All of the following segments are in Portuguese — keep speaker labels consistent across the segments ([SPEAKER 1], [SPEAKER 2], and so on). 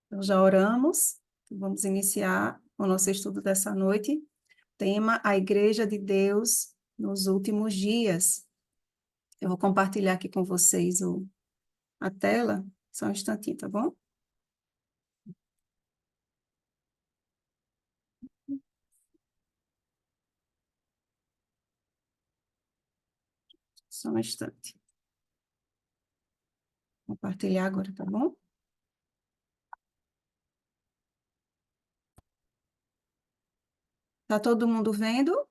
[SPEAKER 1] Então, já oramos, vamos iniciar o nosso estudo dessa noite. Tema: a Igreja de Deus nos últimos dias. Eu vou compartilhar aqui com vocês a tela, só um instantinho, tá bom? Só um instante. Compartilhar agora, tá bom? Tá todo mundo vendo?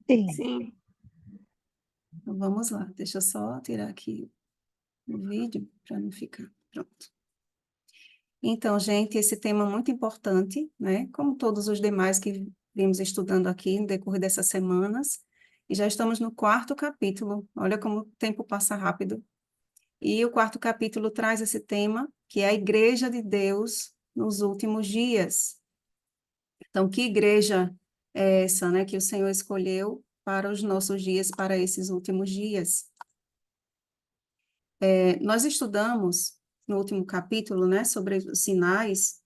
[SPEAKER 2] Sim.
[SPEAKER 3] Sim.
[SPEAKER 1] Então, vamos lá. Deixa eu só tirar aqui o vídeo para não ficar. Pronto. Então, gente, esse tema é muito importante, né? Como todos os demais que vimos estudando aqui no decorrer dessas semanas. E já estamos no 4º capítulo. Olha como o tempo passa rápido. E o 4º capítulo traz esse tema, que é a Igreja de Deus nos últimos dias. Então, que igreja é essa, né, que o Senhor escolheu para os nossos dias, para esses últimos dias? Nós estudamos no último capítulo, né, sobre os sinais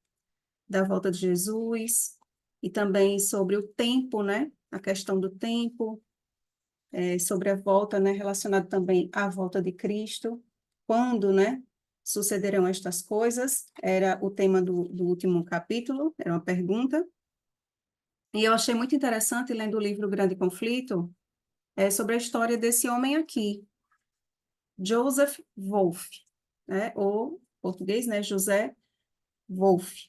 [SPEAKER 1] da volta de Jesus e também sobre o tempo, né, a questão do tempo, sobre a volta, né, relacionado também à volta de Cristo, quando, né, sucederão estas coisas, era o tema do último capítulo, era uma pergunta, e eu achei muito interessante, lendo o livro Grande Conflito, sobre a história desse homem aqui, Joseph Wolff, né, ou em português, né, José Wolff.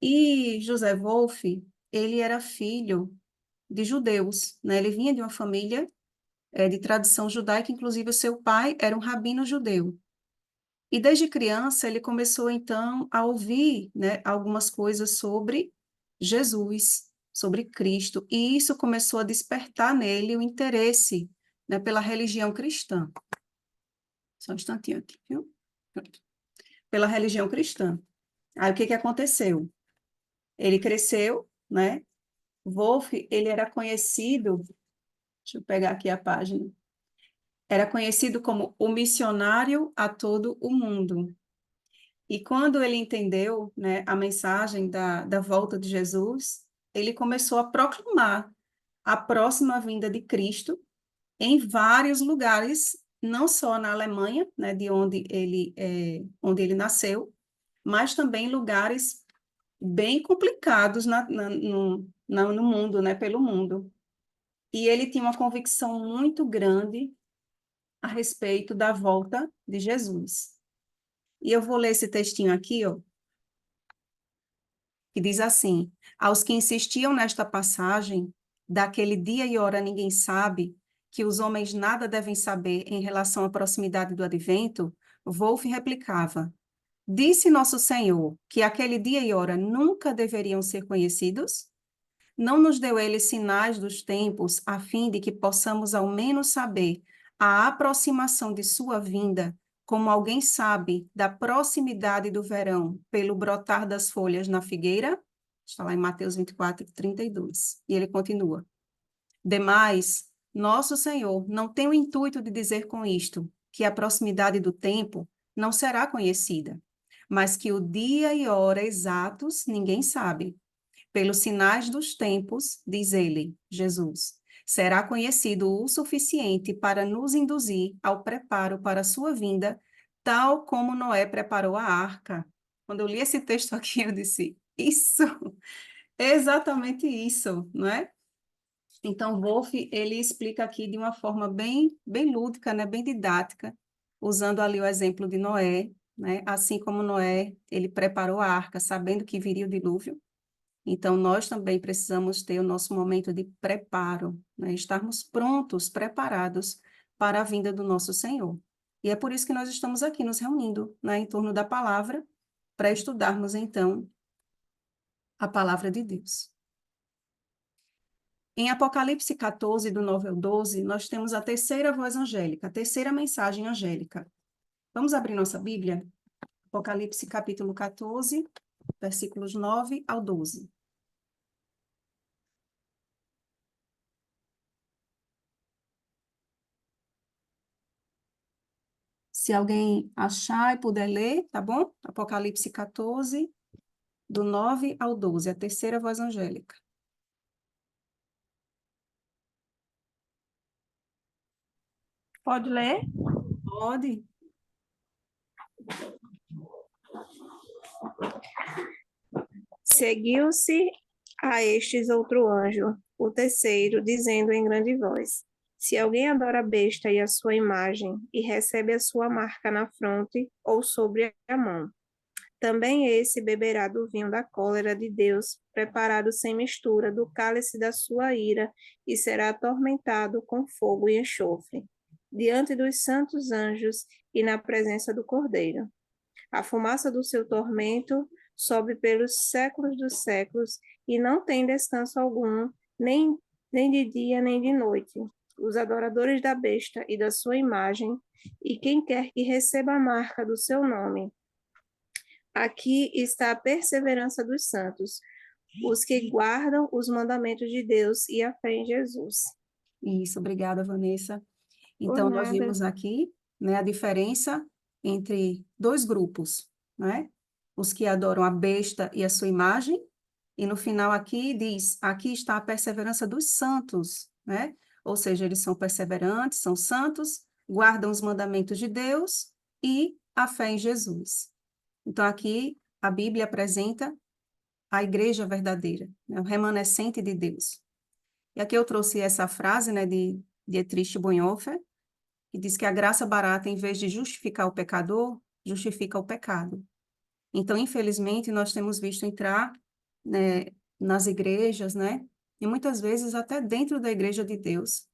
[SPEAKER 1] E José Wolff, ele era filho de judeus, né, ele vinha de uma família de tradição judaica, inclusive o seu pai era um rabino judeu. E desde criança ele começou então a ouvir, né, algumas coisas sobre Jesus, sobre Cristo, e isso começou a despertar nele o interesse, né, pela religião cristã. Só um instantinho aqui, viu? Pronto. Pela religião cristã. Aí o que que aconteceu? Ele cresceu, né? Wolff, ele era conhecido, deixa eu pegar aqui a página, era conhecido como o missionário a todo o mundo. E quando ele entendeu, né, a mensagem da volta de Jesus, ele começou a proclamar a próxima vinda de Cristo em vários lugares, não só na Alemanha, né, de onde ele nasceu, mas também em lugares bem complicados no mundo, né, pelo mundo. E ele tinha uma convicção muito grande a respeito da volta de Jesus. E eu vou ler esse textinho aqui, ó, que diz assim: aos que insistiam nesta passagem, daquele dia e hora ninguém sabe, que os homens nada devem saber em relação à proximidade do advento, Wolff replicava: disse nosso Senhor que aquele dia e hora nunca deveriam ser conhecidos? Não nos deu ele sinais dos tempos, a fim de que possamos ao menos saber a aproximação de sua vinda, como alguém sabe da proximidade do verão pelo brotar das folhas na figueira? Está lá em Mateus 24, 32. E ele continua: demais, nosso Senhor não tem o intuito de dizer com isto que a proximidade do tempo não será conhecida, mas que o dia e hora exatos ninguém sabe. Pelos sinais dos tempos, diz ele, Jesus, será conhecido o suficiente para nos induzir ao preparo para a sua vinda, tal como Noé preparou a arca. Quando eu li esse texto aqui, eu disse, isso, exatamente isso, não é? Então, Wolff, ele explica aqui de uma forma bem lúdica, né, bem didática, usando ali o exemplo de Noé, né? Assim como Noé, ele preparou a arca, sabendo que viria o dilúvio. Então, nós também precisamos ter o nosso momento de preparo, né? Estarmos prontos, preparados para a vinda do nosso Senhor. E é por isso que nós estamos aqui nos reunindo, né, em torno da palavra, para estudarmos, então, a palavra de Deus. Em Apocalipse 14, do 9 ao 12, nós temos a terceira voz angélica, a terceira mensagem angélica. Vamos abrir nossa Bíblia? Apocalipse capítulo 14, versículos 9 ao 12. Se alguém achar e puder ler, tá bom? Apocalipse 14, do 9 ao 12, a terceira voz angélica.
[SPEAKER 3] Pode ler?
[SPEAKER 1] Pode?
[SPEAKER 3] Seguiu-se a estes outro anjo, o terceiro, dizendo em grande voz: Se alguém adora a besta e a sua imagem, e recebe a sua marca na fronte ou sobre a mão, também esse beberá do vinho da cólera de Deus, preparado sem mistura, do cálice da sua ira, e será atormentado com fogo e enxofre, diante dos santos anjos e na presença do Cordeiro. A fumaça do seu tormento sobe pelos séculos dos séculos e não tem descanso algum, nem de dia nem de noite. Os adoradores da besta e da sua imagem, e quem quer que receba a marca do seu nome. Aqui está a perseverança dos santos, os que guardam os mandamentos de Deus e a fé em Jesus.
[SPEAKER 1] Isso, obrigada, Vanessa.
[SPEAKER 3] Por
[SPEAKER 1] Então, nós
[SPEAKER 3] nada.
[SPEAKER 1] vimos aqui, né, a diferença entre dois grupos, né? Os que adoram a besta e a sua imagem, e no final aqui diz, aqui está a perseverança dos santos, né? Ou seja, eles são perseverantes, são santos, guardam os mandamentos de Deus e a fé em Jesus. Então, aqui a Bíblia apresenta a igreja verdadeira, né? O remanescente de Deus. E aqui eu trouxe essa frase, né, de Dietrich Bonhoeffer, que diz que a graça barata, em vez de justificar o pecador, justifica o pecado. Então, infelizmente, nós temos visto entrar, né, nas igrejas, né, e muitas vezes até dentro da igreja de Deus,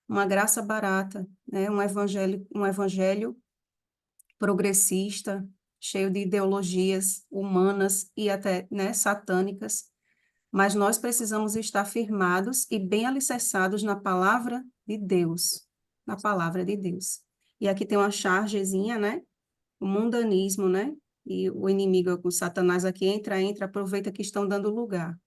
[SPEAKER 1] uma graça barata, né, um evangelho progressista, cheio de ideologias humanas e até, né, satânicas, mas nós precisamos estar firmados e bem alicerçados na palavra de Deus, na palavra de Deus. E aqui tem uma chargezinha, né? O mundanismo, né? E o inimigo, o Satanás aqui entra, aproveita que estão dando lugar.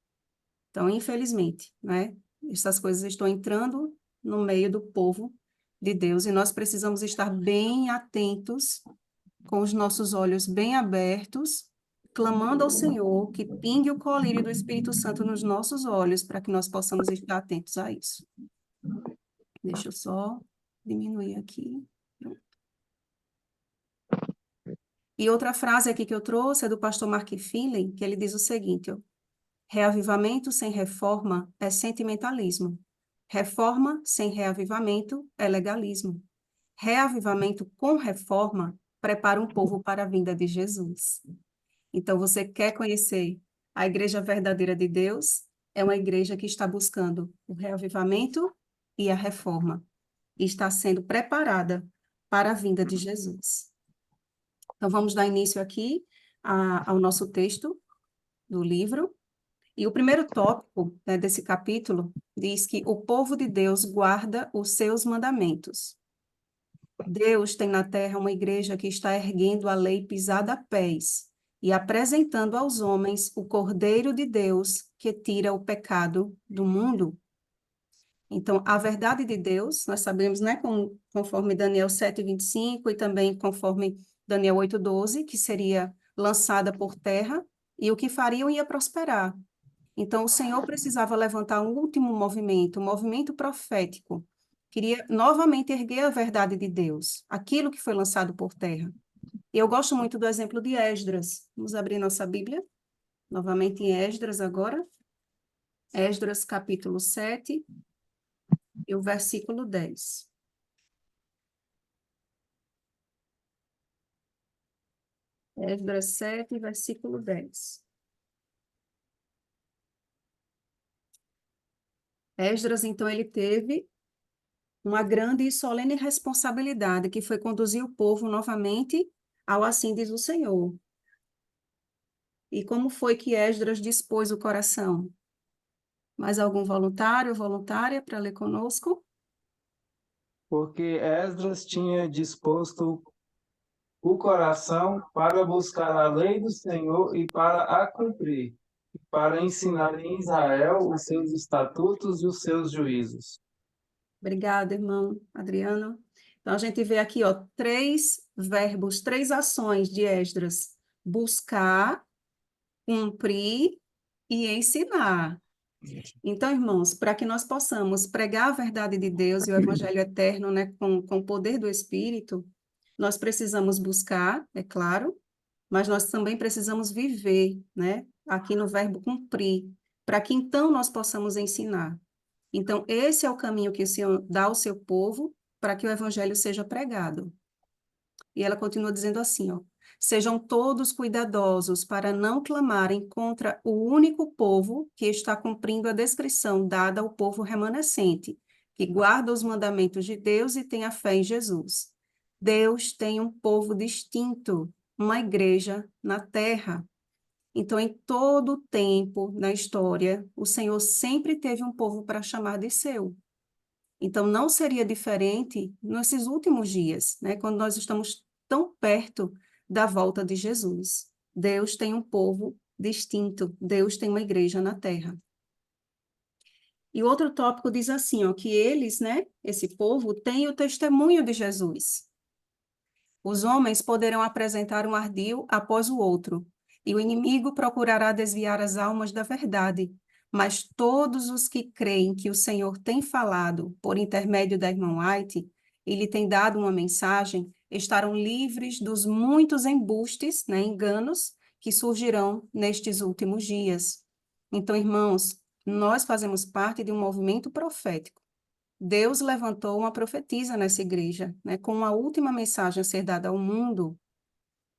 [SPEAKER 1] Então, infelizmente, né? Essas coisas estão entrando no meio do povo de Deus e nós precisamos estar bem atentos, com os nossos olhos bem abertos, clamando ao Senhor que pingue o colírio do Espírito Santo nos nossos olhos para que nós possamos estar atentos a isso. Deixa eu só diminuir aqui. E outra frase aqui que eu trouxe é do pastor Mark Finley, que ele diz o seguinte, ó, reavivamento sem reforma é sentimentalismo. Reforma sem reavivamento é legalismo. Reavivamento com reforma prepara um povo para a vinda de Jesus. Então, você quer conhecer a igreja verdadeira de Deus? É uma igreja que está buscando o reavivamento e a reforma. E está sendo preparada para a vinda de Jesus. Então, vamos dar início aqui ao nosso texto do livro. E o primeiro tópico, né, desse capítulo diz que o povo de Deus guarda os seus mandamentos. Deus tem na terra uma igreja que está erguendo a lei pisada a pés e apresentando aos homens o Cordeiro de Deus que tira o pecado do mundo. Então, a verdade de Deus, nós sabemos, né, conforme Daniel 7:25 e também conforme Daniel 8:12, que seria lançada por terra e o que fariam ia prosperar. Então, o Senhor precisava levantar um último movimento, um movimento profético. Queria novamente erguer a verdade de Deus, aquilo que foi lançado por terra. E eu gosto muito do exemplo de Esdras. Vamos abrir nossa Bíblia, novamente em Esdras agora. Esdras, capítulo 7, e o versículo 10. Esdras 7, versículo 10. Esdras, então, ele teve uma grande e solene responsabilidade, que foi conduzir o povo novamente ao assim diz o Senhor. E como foi que Esdras dispôs o coração? Mais algum voluntário ou voluntária para ler conosco?
[SPEAKER 4] Porque Esdras tinha disposto o coração para buscar a lei do Senhor e para a cumprir, e para ensinar em Israel os seus estatutos e os seus juízos.
[SPEAKER 1] Obrigada, irmão Adriano. Então, a gente vê aqui, ó, 3 verbos, 3 ações de Esdras: buscar, cumprir e ensinar. Então, irmãos, para que nós possamos pregar a verdade de Deus e o evangelho eterno, né, com o poder do Espírito, nós precisamos buscar, é claro, mas nós também precisamos viver, né, aqui no verbo cumprir, para que então nós possamos ensinar. Então, esse é o caminho que o Senhor dá ao seu povo para que o evangelho seja pregado. E ela continua dizendo assim, ó: sejam todos cuidadosos para não clamarem contra o único povo que está cumprindo a descrição dada ao povo remanescente, que guarda os mandamentos de Deus e tem a fé em Jesus. Deus tem um povo distinto, uma igreja na terra. Então, em todo o tempo, na história, o Senhor sempre teve um povo para chamar de seu. Então, não seria diferente nesses últimos dias, né, quando nós estamos tão perto da volta de Jesus. Deus tem um povo distinto, Deus tem uma igreja na terra. E outro tópico diz assim, ó, que eles, né, esse povo, tem o testemunho de Jesus. Os homens poderão apresentar um ardil após o outro, e o inimigo procurará desviar as almas da verdade. Mas todos os que creem que o Senhor tem falado por intermédio da irmã White e lhe tem dado uma mensagem, estarão livres dos muitos embustes, né, enganos, que surgirão nestes últimos dias. Então, irmãos, nós fazemos parte de um movimento profético. Deus levantou uma profetisa nessa igreja, né, com uma última mensagem a ser dada ao mundo.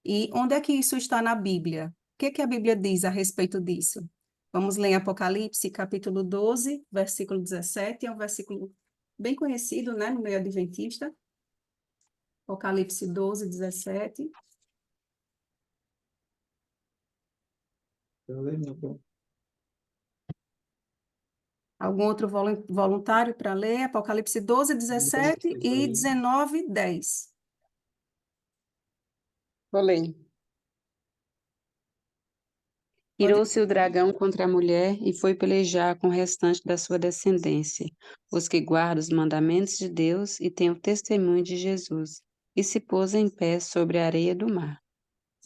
[SPEAKER 1] E onde é que isso está na Bíblia? O que que a Bíblia diz a respeito disso? Vamos ler em Apocalipse, capítulo 12, versículo 17, é um versículo bem conhecido, né, no meio adventista. Apocalipse 12, 17.
[SPEAKER 4] Eu lembro.
[SPEAKER 1] Algum outro voluntário para ler? Apocalipse 12, 17 e 19, 10.
[SPEAKER 5] Vou ler. Irou-se o dragão contra a mulher e foi pelejar com o restante da sua descendência, os que guardam os mandamentos de Deus e têm o testemunho de Jesus, e se pôs em pé sobre a areia do mar.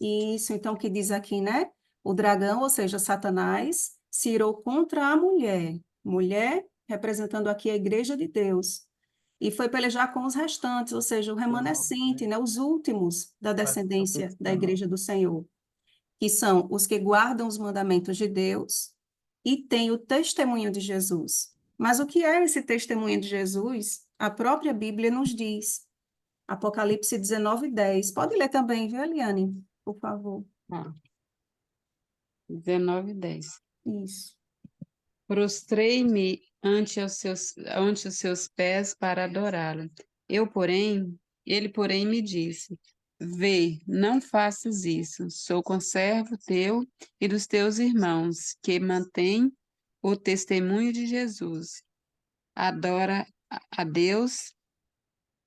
[SPEAKER 1] Isso, então, que diz aqui, né? O dragão, ou seja, Satanás, se irou contra a mulher. Mulher, representando aqui a igreja de Deus. E foi pelejar com os restantes, ou seja, o remanescente, né? Os últimos da descendência da igreja do Senhor, que são os que guardam os mandamentos de Deus e têm o testemunho de Jesus. Mas o que é esse testemunho de Jesus? A própria Bíblia nos diz. Apocalipse 19, 10. Pode ler também, viu, Eliane? Por favor.
[SPEAKER 5] 19:10.
[SPEAKER 1] Isso.
[SPEAKER 5] Prostrei-me ante os seus pés para adorá-lo. Ele, porém, me disse: Vê, não faças isso. Sou conservo teu e dos teus irmãos, que mantêm o testemunho de Jesus. Adora a Deus,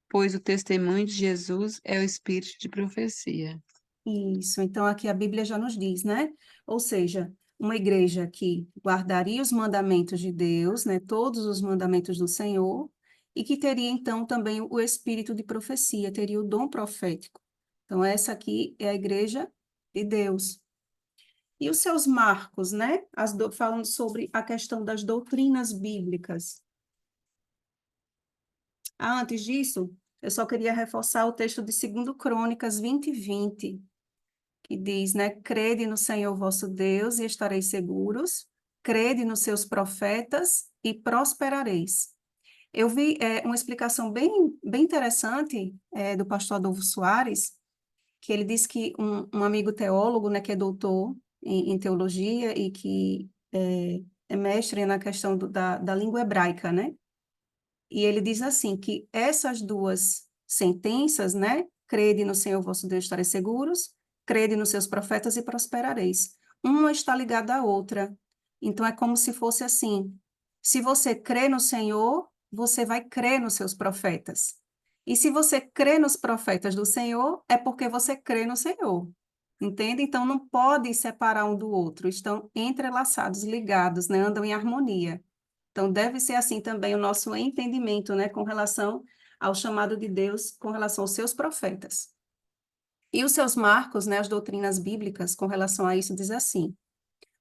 [SPEAKER 5] pois o testemunho de Jesus é o espírito de profecia.
[SPEAKER 1] Isso. Então, aqui a Bíblia já nos diz, né? Ou seja, uma igreja que guardaria os mandamentos de Deus, né? Todos os mandamentos do Senhor, e que teria, então, também o espírito de profecia, teria o dom profético. Então, essa aqui é a igreja de Deus. E os seus marcos, né? Falando sobre a questão das doutrinas bíblicas. Antes disso, eu só queria reforçar o texto de 2 Crônicas 20, 20, que diz, né? Crede no Senhor vosso Deus e estareis seguros, crede nos seus profetas e prosperareis. Eu vi uma explicação bem interessante do pastor Adolfo Soares, que ele diz que um amigo teólogo, né, que é doutor em teologia e que é mestre na questão da língua hebraica, né? E ele diz assim, que essas duas sentenças, né? Crede no Senhor vosso Deus, estareis seguros, crede nos seus profetas e prosperareis. Uma está ligada à outra. Então, é como se fosse assim, se você crê no Senhor, você vai crer nos seus profetas. E se você crê nos profetas do Senhor, é porque você crê no Senhor. Entende? Então, não pode separar um do outro. Estão entrelaçados, ligados, né? Andam em harmonia. Então, deve ser assim também o nosso entendimento, né, com relação ao chamado de Deus com relação aos seus profetas. E os seus marcos, né, as doutrinas bíblicas com relação a isso diz assim: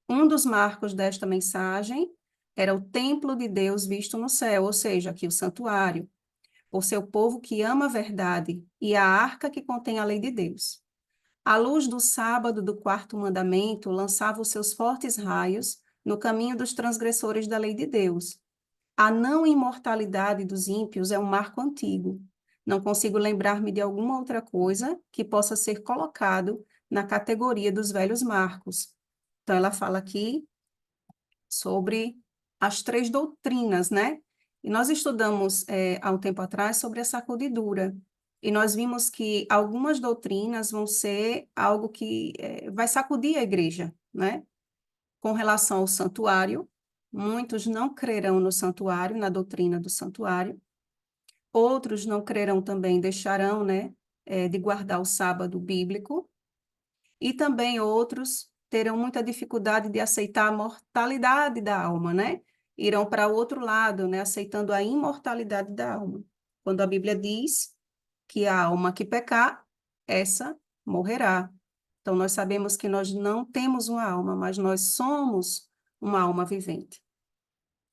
[SPEAKER 1] um dos marcos desta mensagem era o templo de Deus visto no céu, ou seja, aqui o santuário, por seu povo que ama a verdade, e a arca que contém a lei de Deus. A luz do sábado do quarto mandamento lançava os seus fortes raios no caminho dos transgressores da lei de Deus. A não imortalidade dos ímpios é um marco antigo. Não consigo lembrar-me de alguma outra coisa que possa ser colocado na categoria dos velhos marcos. Então, ela fala aqui sobre as 3 doutrinas, né? E nós estudamos há um tempo atrás sobre a sacudidura. E nós vimos que algumas doutrinas vão ser algo que vai sacudir a igreja, né? Com relação ao santuário, muitos não crerão no santuário, na doutrina do santuário. Outros não crerão também, deixarão, né, de guardar o sábado bíblico. E também outros terão muita dificuldade de aceitar a mortalidade da alma, né? Irão para o outro lado, né, aceitando a imortalidade da alma. Quando a Bíblia diz que a alma que pecar, essa morrerá. Então, nós sabemos que nós não temos uma alma, mas nós somos uma alma vivente.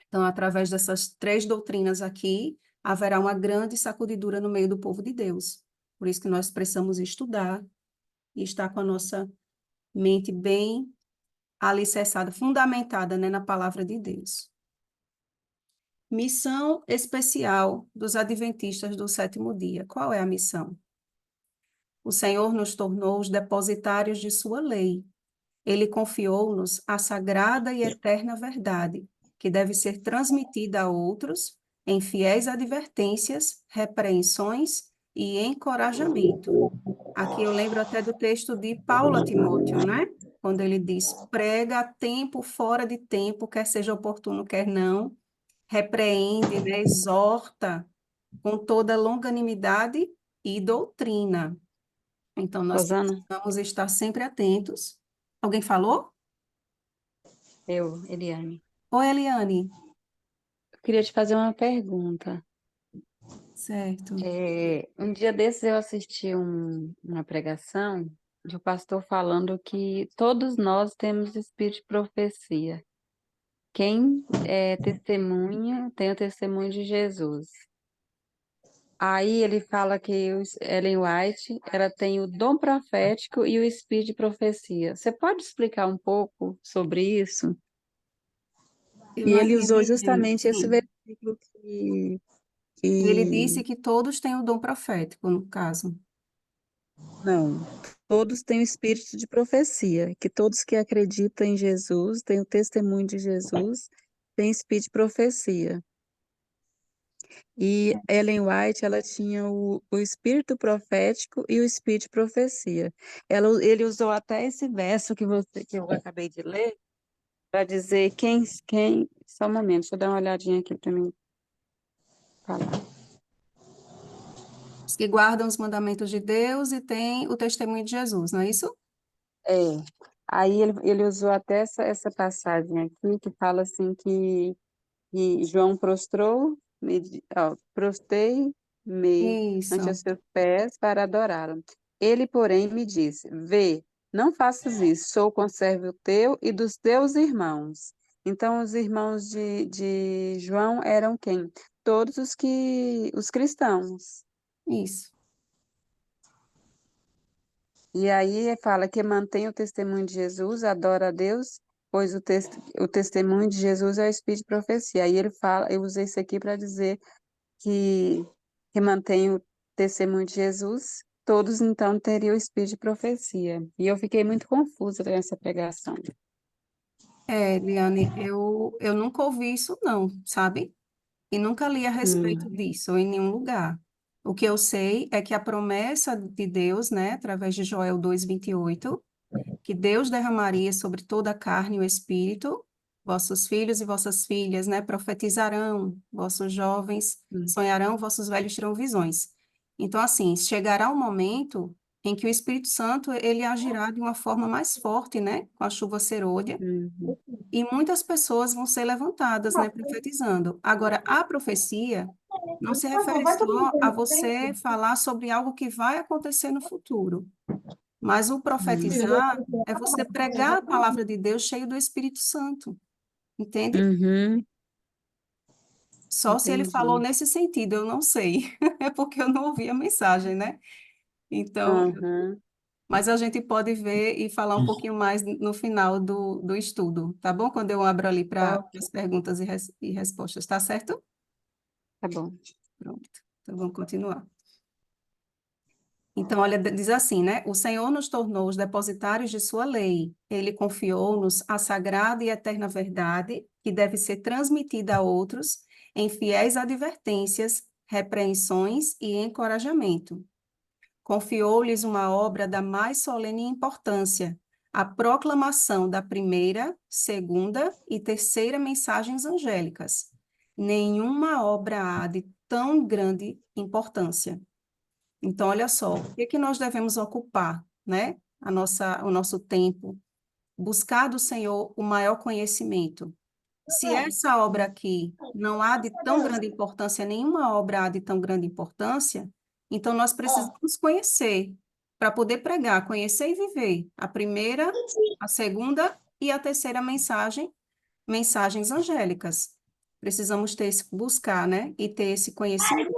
[SPEAKER 1] Então, através dessas 3 doutrinas aqui, haverá uma grande sacudidura no meio do povo de Deus. Por isso que nós precisamos estudar e estar com a nossa mente bem alicerçada, fundamentada, né, na palavra de Deus. Missão especial dos adventistas do 7º dia. Qual é a missão? O Senhor nos tornou os depositários de sua lei. Ele confiou-nos a sagrada e eterna verdade, que deve ser transmitida a outros em fiéis advertências, repreensões e encorajamento. Aqui eu lembro até do texto de Paulo a Timóteo, né? Quando ele diz: prega a tempo, fora de tempo, quer seja oportuno, quer não, repreende, né? Exorta com toda longanimidade e doutrina. Então, nós
[SPEAKER 5] Rosana,
[SPEAKER 1] precisamos estar sempre atentos. Alguém falou?
[SPEAKER 5] Eliane.
[SPEAKER 1] Oi, Eliane.
[SPEAKER 5] Eu queria te fazer uma pergunta.
[SPEAKER 1] Certo.
[SPEAKER 5] Um dia desses eu assisti uma pregação de um pastor falando que todos nós temos espírito de profecia. Quem é testemunha tem o testemunho de Jesus. Aí ele fala que Ellen White, ela tem o dom profético e o espírito de profecia. Você pode explicar um pouco sobre isso?
[SPEAKER 1] Eu
[SPEAKER 5] E
[SPEAKER 1] não
[SPEAKER 5] ele usou
[SPEAKER 1] entendi bem.
[SPEAKER 5] justamente esse
[SPEAKER 1] Sim.
[SPEAKER 5] versículo
[SPEAKER 1] Ele
[SPEAKER 5] que
[SPEAKER 1] disse que todos têm o dom profético, no caso.
[SPEAKER 5] não, todos têm o espírito de profecia, que todos que acreditam em Jesus, têm o testemunho de Jesus, têm espírito de profecia. E Ellen White, ela tinha o espírito profético e o espírito de profecia. Ele usou até esse verso que eu acabei de ler para dizer só um momento, deixa eu dar uma olhadinha aqui para mim falar.
[SPEAKER 1] Os que guardam os mandamentos de Deus e têm o testemunho de Jesus, não é isso?
[SPEAKER 5] É, aí ele usou até essa passagem aqui que fala assim que João prostei-me ante
[SPEAKER 1] Isso,
[SPEAKER 5] os seus pés para adorá-lo. Ele, porém, me disse: Vê, não faças isso, sou conservo teu e dos teus irmãos. Então, os irmãos de João eram quem? Todos os cristãos.
[SPEAKER 1] isso.
[SPEAKER 5] E aí fala que mantém o testemunho de Jesus, adora a Deus, pois o testemunho de Jesus é o espírito de profecia. Aí ele fala, eu usei isso aqui para dizer que, que mantém o testemunho de Jesus, todos então teriam o espírito de profecia. E eu fiquei muito confusa com essa pregação.
[SPEAKER 1] Liane, eu nunca ouvi isso não, sabe? E nunca li a respeito
[SPEAKER 5] Hum,
[SPEAKER 1] disso em nenhum lugar. O que eu sei é que a promessa de Deus, né, através de Joel 2:28, que Deus derramaria sobre toda a carne o Espírito, vossos filhos e vossas filhas, né, profetizarão, vossos jovens
[SPEAKER 5] hum,
[SPEAKER 1] sonharão, vossos velhos terão visões. Então, assim, chegará um momento em que o Espírito Santo, ele agirá de uma forma mais forte, né, com a chuva serôdia,
[SPEAKER 5] uhum.
[SPEAKER 1] e muitas pessoas vão ser levantadas, né, profetizando. Agora, a profecia, não se refere só a você falar sobre algo que vai acontecer no futuro, mas o profetizar é você pregar a palavra de Deus cheio do Espírito Santo, entende?
[SPEAKER 5] Uhum,
[SPEAKER 1] Só se ele falou
[SPEAKER 5] entendi.
[SPEAKER 1] nesse sentido, eu não sei, é porque eu não ouvi a mensagem, né? Então,
[SPEAKER 5] Uhum,
[SPEAKER 1] mas a gente pode ver e falar um pouquinho mais no final do estudo, tá bom? Quando eu abro ali para
[SPEAKER 5] ok,
[SPEAKER 1] as perguntas e respostas, tá certo?
[SPEAKER 5] tá bom.
[SPEAKER 1] Pronto, então vamos continuar. Então, olha, diz assim, né? O Senhor nos tornou os depositários de sua lei. Ele confiou-nos a sagrada e eterna verdade, que deve ser transmitida a outros em fiéis advertências, repreensões e encorajamento. Confiou-lhes uma obra da mais solene importância, a proclamação da primeira, segunda e terceira mensagens angélicas. Nenhuma obra há de tão grande importância. Então, olha só, o que que nós devemos ocupar, né? O nosso tempo, buscar do Senhor o maior conhecimento. Se essa obra aqui não há de tão grande importância, nenhuma obra há de tão grande importância, então nós precisamos conhecer para poder pregar, conhecer e viver a primeira, a segunda e a terceira mensagens angélicas. Precisamos buscar, né? E ter esse conhecimento.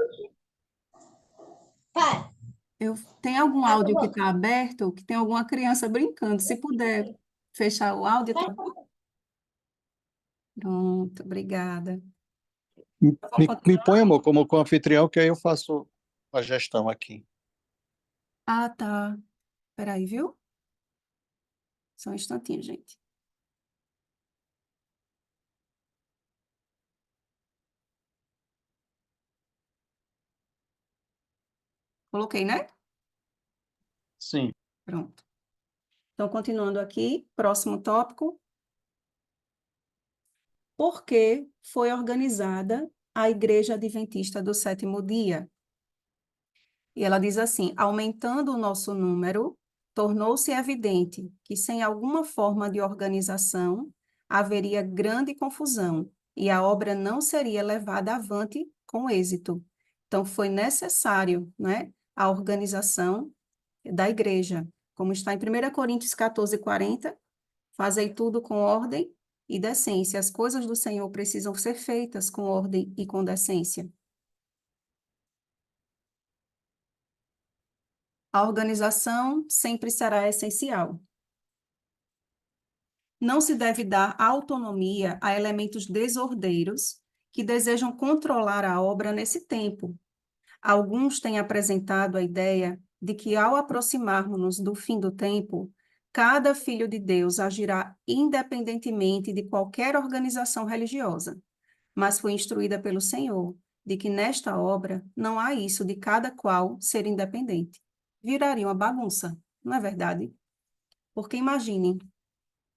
[SPEAKER 1] Tem algum áudio que está aberto, que tem alguma criança brincando. Se puder fechar o áudio, tá bom? Pronto, obrigada. Vamos
[SPEAKER 2] Me põe,
[SPEAKER 1] continuar?
[SPEAKER 2] amor, como anfitrião, que aí eu faço a gestão aqui.
[SPEAKER 1] Ah, tá. Peraí, viu? Só um instantinho, gente. Coloquei, né?
[SPEAKER 2] Sim.
[SPEAKER 1] Pronto. Então, continuando aqui, próximo tópico. Por que foi organizada a Igreja Adventista do Sétimo Dia? E ela diz assim: aumentando o nosso número, tornou-se evidente que sem alguma forma de organização haveria grande confusão e a obra não seria levada avante com êxito. Então, foi necessário, né, a organização da igreja, como está em 1 Coríntios 14:40, fazei tudo com ordem e decência. As coisas do Senhor precisam ser feitas com ordem e com decência. A organização sempre será essencial. Não se deve dar autonomia a elementos desordeiros que desejam controlar a obra nesse tempo. Alguns têm apresentado a ideia de que, ao aproximarmos-nos do fim do tempo, cada filho de Deus agirá independentemente de qualquer organização religiosa, mas foi instruída pelo Senhor de que nesta obra não há isso de cada qual ser independente. Viraria uma bagunça, não é verdade? Porque imaginem,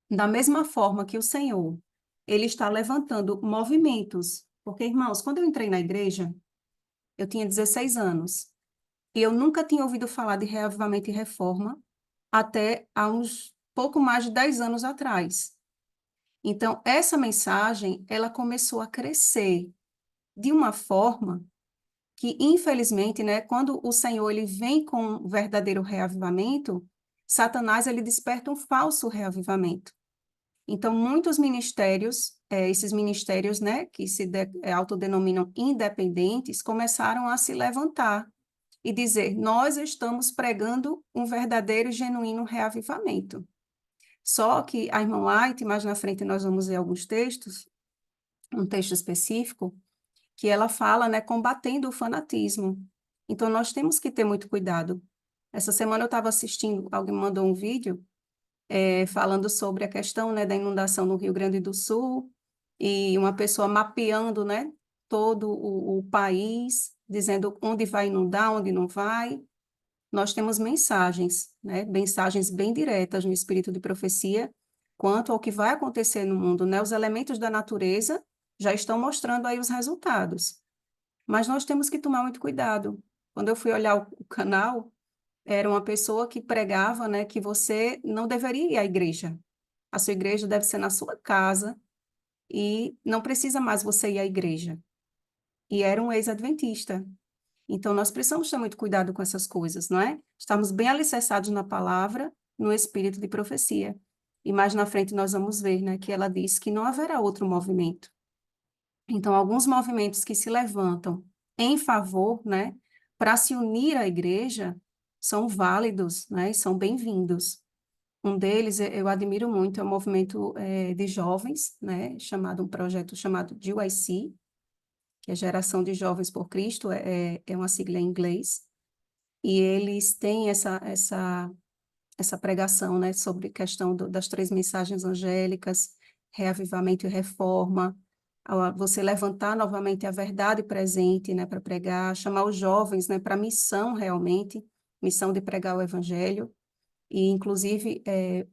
[SPEAKER 1] da mesma forma que o Senhor, ele está levantando movimentos. Porque, irmãos, quando eu entrei na igreja, eu tinha 16 anos. E eu nunca tinha ouvido falar de reavivamento e reforma até há uns pouco mais de 10 anos atrás. Então, essa mensagem, ela começou a crescer de uma forma que, infelizmente, né, quando o Senhor ele vem com um verdadeiro reavivamento, Satanás ele desperta um falso reavivamento. Então, muitos ministérios, esses ministérios, né, que autodenominam independentes, começaram a se levantar e dizer: nós estamos pregando um verdadeiro e genuíno reavivamento. Só que a irmã White, mais na frente nós vamos ver alguns textos, um texto específico, que ela fala, né, combatendo o fanatismo. Então, nós temos que ter muito cuidado. Essa semana eu estava assistindo, alguém mandou um vídeo falando sobre a questão, né, da inundação no Rio Grande do Sul, e uma pessoa mapeando, né, todo o país, dizendo onde vai inundar, onde não vai. Nós temos mensagens, né, mensagens bem diretas no espírito de profecia quanto ao que vai acontecer no mundo, né? Os elementos da natureza já estão mostrando aí os resultados. Mas nós temos que tomar muito cuidado. Quando eu fui olhar o canal, era uma pessoa que pregava, né, que você não deveria ir à igreja. A sua igreja deve ser na sua casa e não precisa mais você ir à igreja. e era um ex-adventista. Então, nós precisamos ter muito cuidado com essas coisas, não é? Estamos bem alicerçados na palavra, no espírito de profecia. E mais na frente nós vamos ver, né, que ela diz que não haverá outro movimento. Então, alguns movimentos que se levantam em favor, né, para se unir à igreja, são válidos, né, e são bem-vindos. Um deles, eu admiro muito, é o movimento de jovens, né, um projeto chamado GYC, que é Geração de Jovens por Cristo, é uma sigla em inglês, e eles têm essa pregação, né, sobre a questão das 3 mensagens angélicas, reavivamento e reforma, você levantar novamente a verdade presente, né, para pregar, chamar os jovens, né, para a missão realmente, missão de pregar o evangelho, e inclusive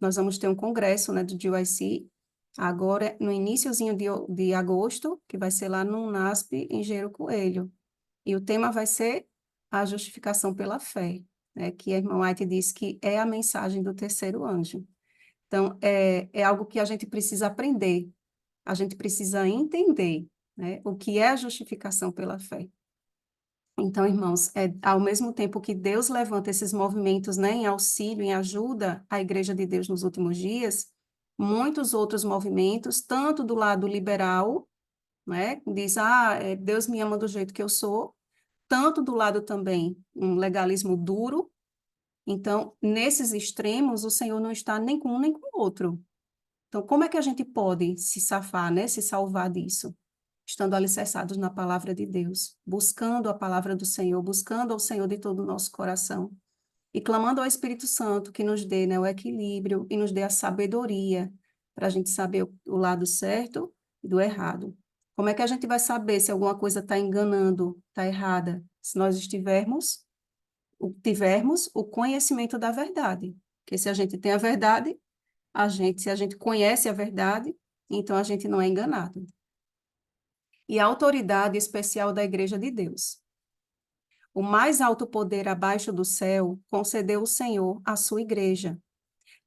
[SPEAKER 1] nós vamos ter um congresso, né, do GYC, agora no iniciozinho de agosto, que vai ser lá no NASP, em Engenheiro Coelho, e o tema vai ser a justificação pela fé, né, que a irmã White diz que é a mensagem do terceiro anjo. Então, é algo que a gente precisa aprender, a gente precisa entender, né, o que é a justificação pela fé. Então, irmãos, ao mesmo tempo que Deus levanta esses movimentos, né, em auxílio, em ajuda à Igreja de Deus nos últimos dias, muitos outros movimentos, tanto do lado liberal, né, diz, Deus me ama do jeito que eu sou, tanto do lado também um legalismo duro. Então, nesses extremos, o Senhor não está nem com um nem com o outro. Então, como é que a gente pode se safar, né, se salvar disso? Estando alicerçados na palavra de Deus, buscando a palavra do Senhor, buscando ao Senhor de todo o nosso coração e clamando ao Espírito Santo que nos dê, né, o equilíbrio e nos dê a sabedoria para a gente saber o lado certo e do errado. Como é que a gente vai saber se alguma coisa está enganando, está errada? Se nós tivermos o conhecimento da verdade. Porque se a gente tem a verdade, se a gente conhece a verdade, então a gente não é enganado. E a autoridade especial da Igreja de Deus. O mais alto poder abaixo do céu concedeu o Senhor à sua igreja.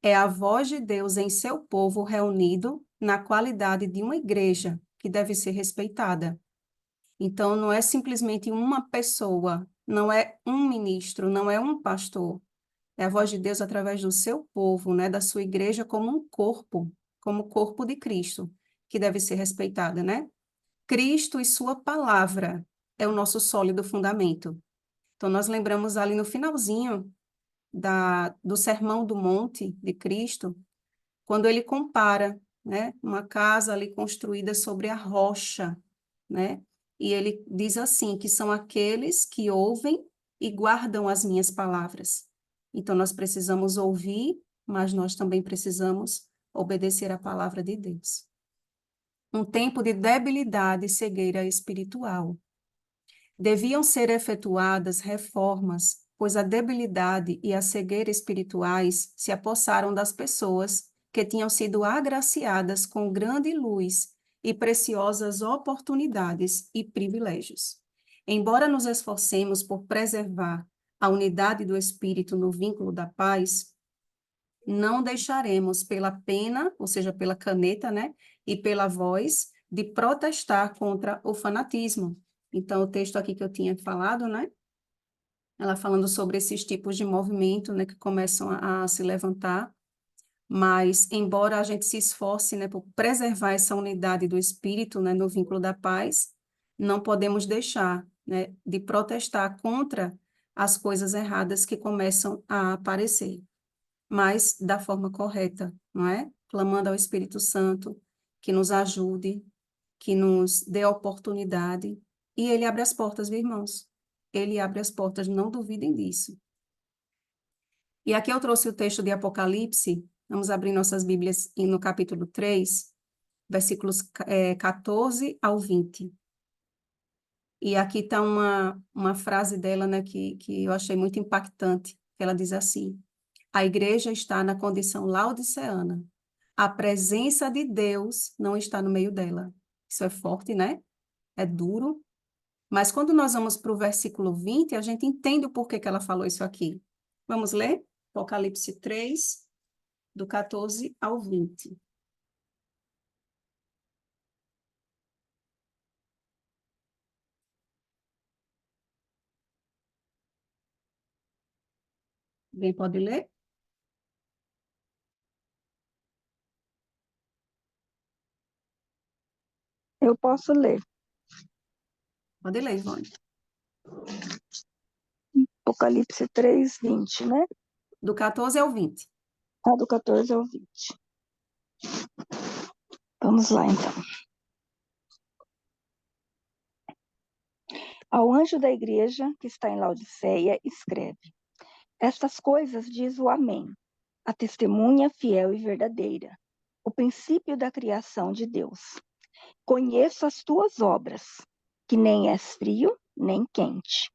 [SPEAKER 1] É a voz de Deus em seu povo reunido na qualidade de uma igreja que deve ser respeitada. Então, não é simplesmente uma pessoa, não é um ministro, não é um pastor. É a voz de Deus através do seu povo, né, da sua igreja como um corpo, como o corpo de Cristo, que deve ser respeitada, né? Cristo e sua palavra é o nosso sólido fundamento. Então, nós lembramos ali no finalzinho do Sermão do Monte de Cristo, quando ele compara, né, uma casa ali construída sobre a rocha, né? E ele diz assim, que são aqueles que ouvem e guardam as minhas palavras. Então, nós precisamos ouvir, mas nós também precisamos obedecer à palavra de Deus. Um tempo de debilidade e cegueira espiritual. Deviam ser efetuadas reformas, pois a debilidade e a cegueira espirituais se apossaram das pessoas que tinham sido agraciadas com grande luz e preciosas oportunidades e privilégios. Embora nos esforcemos por preservar a unidade do espírito no vínculo da paz, não deixaremos pela pena, ou seja, pela caneta, né, e pela voz, de protestar contra o fanatismo. Então, o texto aqui que eu tinha falado, né, ela falando sobre esses tipos de movimento, né, que começam a se levantar, mas, embora a gente se esforce, né, por preservar essa unidade do espírito, né, no vínculo da paz, não podemos deixar, né, de protestar contra as coisas erradas que começam a aparecer, mas da forma correta, não é? Clamando ao Espírito Santo que nos ajude, que nos dê oportunidade, e ele abre as portas, viu, irmãos? Ele abre as portas, não duvidem disso. E aqui eu trouxe o texto de Apocalipse, vamos abrir nossas Bíblias no capítulo 3, versículos 14 ao 20. E aqui está uma frase dela, né, que eu achei muito impactante, que ela diz assim: a igreja está na condição laodiceana. A presença de Deus não está no meio dela. Isso é forte, né? É duro. Mas quando nós vamos para o versículo 20, a gente entende o porquê que ela falou isso aqui. Vamos ler? Apocalipse 3, do 14 ao 20. Alguém pode ler?
[SPEAKER 6] Eu posso ler.
[SPEAKER 1] Pode ler, Ivone.
[SPEAKER 6] Apocalipse 3, 20, né?
[SPEAKER 1] Do 14 ao 20.
[SPEAKER 6] Do 14 ao 20. Vamos lá, então. Ao anjo da igreja que está em Laodiceia, escreve: Estas coisas diz o Amém, a testemunha fiel e verdadeira, o princípio da criação de Deus. Conheço as tuas obras, que nem és frio, nem quente.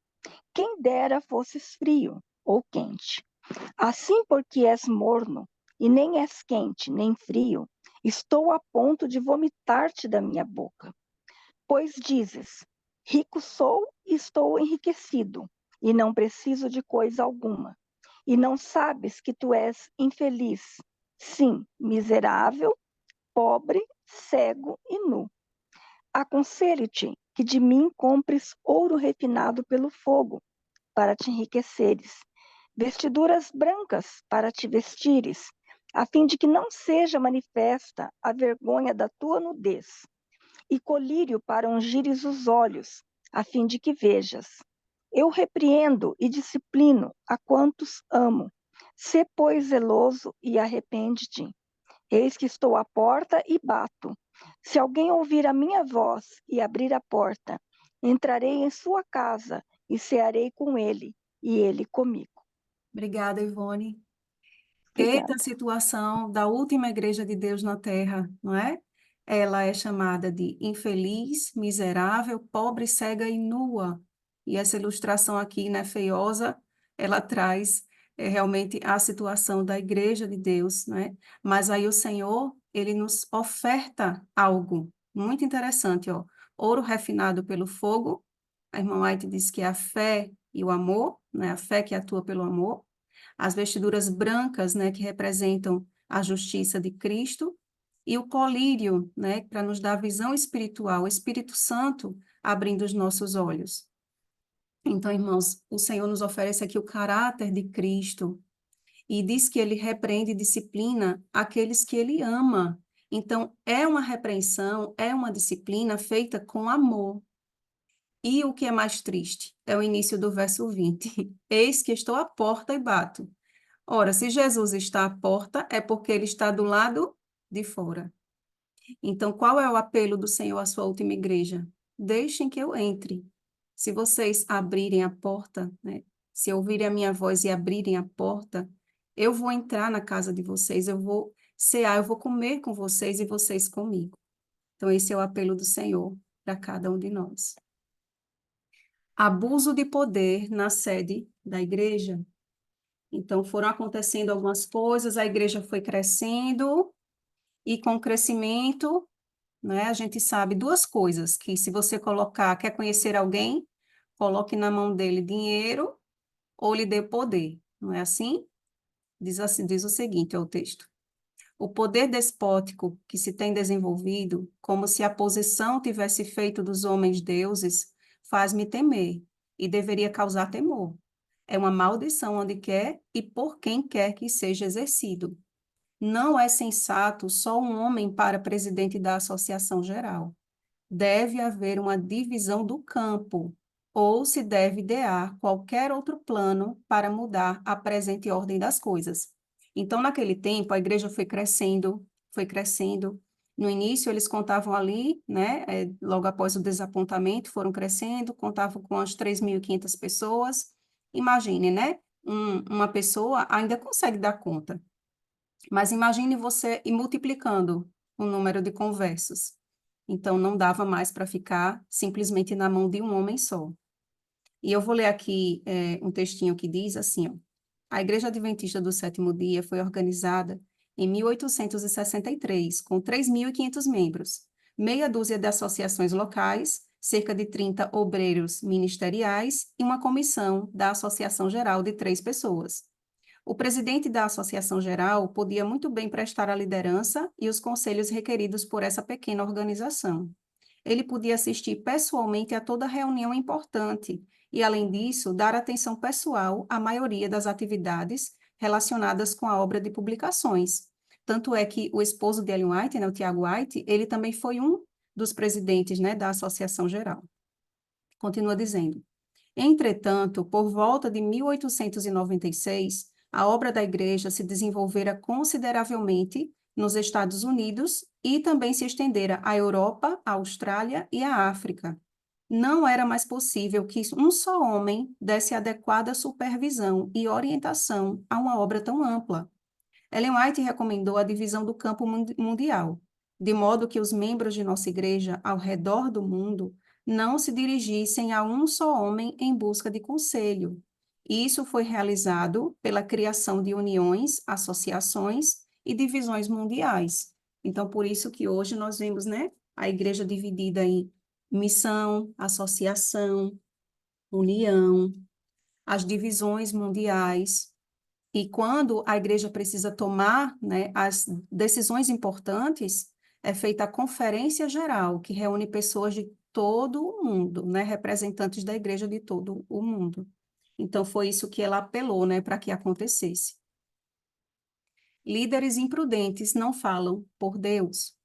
[SPEAKER 6] Quem dera fosses frio ou quente. Assim, porque és morno, e nem és quente, nem frio, estou a ponto de vomitar-te da minha boca. Pois dizes: rico sou e estou enriquecido, e não preciso de coisa alguma. E não sabes que tu és infeliz, sim, miserável, pobre, cego e nu. Aconselho-te que de mim compres ouro refinado pelo fogo, para te enriqueceres, vestiduras brancas para te vestires, a fim de que não seja manifesta a vergonha da tua nudez, e colírio para ungires os olhos, a fim de que vejas. Eu repreendo e disciplino a quantos amo. Sê, pois, zeloso e arrepende-te. Eis que estou à porta e bato. Se alguém ouvir a minha voz e abrir a porta, entrarei em sua casa e cearei com ele, e ele comigo.
[SPEAKER 1] Obrigada, Ivone.
[SPEAKER 6] Obrigada.
[SPEAKER 1] Eita situação da última igreja de Deus na Terra, não é? Ela é chamada de infeliz, miserável, pobre, cega e nua. E essa ilustração aqui, né, feiosa, ela traz realmente a situação da igreja de Deus, né? Mas aí o Senhor, ele nos oferta algo muito interessante, ó. Ouro refinado pelo fogo. A irmã White diz que é a fé e o amor, né? A fé que atua pelo amor. As vestiduras brancas, né, que representam a justiça de Cristo, e o colírio, né, para nos dar visão espiritual, o Espírito Santo abrindo os nossos olhos. Então, irmãos, o Senhor nos oferece aqui o caráter de Cristo e diz que ele repreende e disciplina aqueles que ele ama. Então, é uma repreensão, é uma disciplina feita com amor. E o que é mais triste é o início do verso 20. Eis que estou à porta e bato. Ora, se Jesus está à porta, é porque ele está do lado de fora. Então, qual é o apelo do Senhor à sua última igreja? Deixem que eu entre. Se vocês abrirem a porta, né? Se ouvirem a minha voz e abrirem a porta, eu vou entrar na casa de vocês, eu vou cear, eu vou comer com vocês e vocês comigo. Então, esse é o apelo do Senhor para cada um de nós. Abuso de poder na sede da igreja. Então, foram acontecendo algumas coisas, a igreja foi crescendo, e com o crescimento, né, a gente sabe duas coisas, que se você colocar, quer conhecer alguém, coloque na mão dele dinheiro ou lhe dê poder, não é assim? Diz assim, diz o seguinte, é o texto. O poder despótico que se tem desenvolvido, como se a posição tivesse feito dos homens deuses, faz-me temer e deveria causar temor. É uma maldição onde quer e por quem quer que seja exercido. Não é sensato só um homem para presidente da Associação Geral. Deve haver uma divisão do campo, ou se deve idear qualquer outro plano para mudar a presente ordem das coisas. Então, naquele tempo, a igreja foi crescendo, foi crescendo. No início, eles contavam ali, né, logo após o desapontamento, foram crescendo, contavam com as 3.500 pessoas. Imagine, né, uma pessoa ainda consegue dar conta, mas imagine você ir multiplicando o número de conversos. Então, não dava mais para ficar simplesmente na mão de um homem só. E eu vou ler aqui um textinho que diz assim, ó, a Igreja Adventista do Sétimo Dia foi organizada em 1863, com 3.500 membros, meia dúzia de associações locais, cerca de 30 obreiros ministeriais e uma comissão da Associação Geral de 3 pessoas. O presidente da Associação Geral podia muito bem prestar a liderança e os conselhos requeridos por essa pequena organização. Ele podia assistir pessoalmente a toda reunião importante e, além disso, dar atenção pessoal à maioria das atividades relacionadas com a obra de publicações. Tanto é que o esposo de Ellen White, né, o Tiago White, ele também foi um dos presidentes, né, da Associação Geral. Continua dizendo: entretanto, por volta de 1896, a obra da igreja se desenvolvera consideravelmente nos Estados Unidos e também se estendera à Europa, à Austrália e à África. Não era mais possível que um só homem desse adequada supervisão e orientação a uma obra tão ampla. Ellen White recomendou a divisão do campo mundial, de modo que os membros de nossa igreja ao redor do mundo não se dirigissem a um só homem em busca de conselho. Isso foi realizado pela criação de uniões, associações e divisões mundiais. Então, por isso que hoje nós vemos, né, a igreja dividida em missão, associação, união, as divisões mundiais. E quando a igreja precisa tomar, né, as decisões importantes, é feita a conferência geral, que reúne pessoas de todo o mundo, né, representantes da igreja de todo o mundo. Então, foi isso que ela apelou, né, para que acontecesse. Líderes imprudentes não falam por Deus.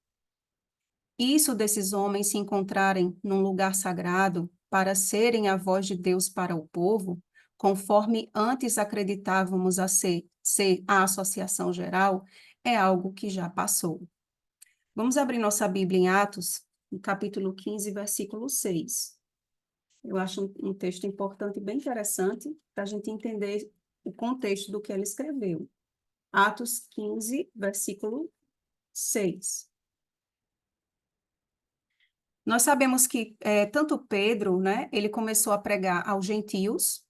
[SPEAKER 1] Isso desses homens se encontrarem num lugar sagrado para serem a voz de Deus para o povo, conforme antes acreditávamos ser a Associação Geral, é algo que já passou. Vamos abrir nossa Bíblia em Atos, no capítulo 15, versículo 6. Eu acho um texto importante e bem interessante para a gente entender o contexto do que ela escreveu. Atos 15, versículo 6. Nós sabemos que tanto Pedro, né, ele começou a pregar aos gentios,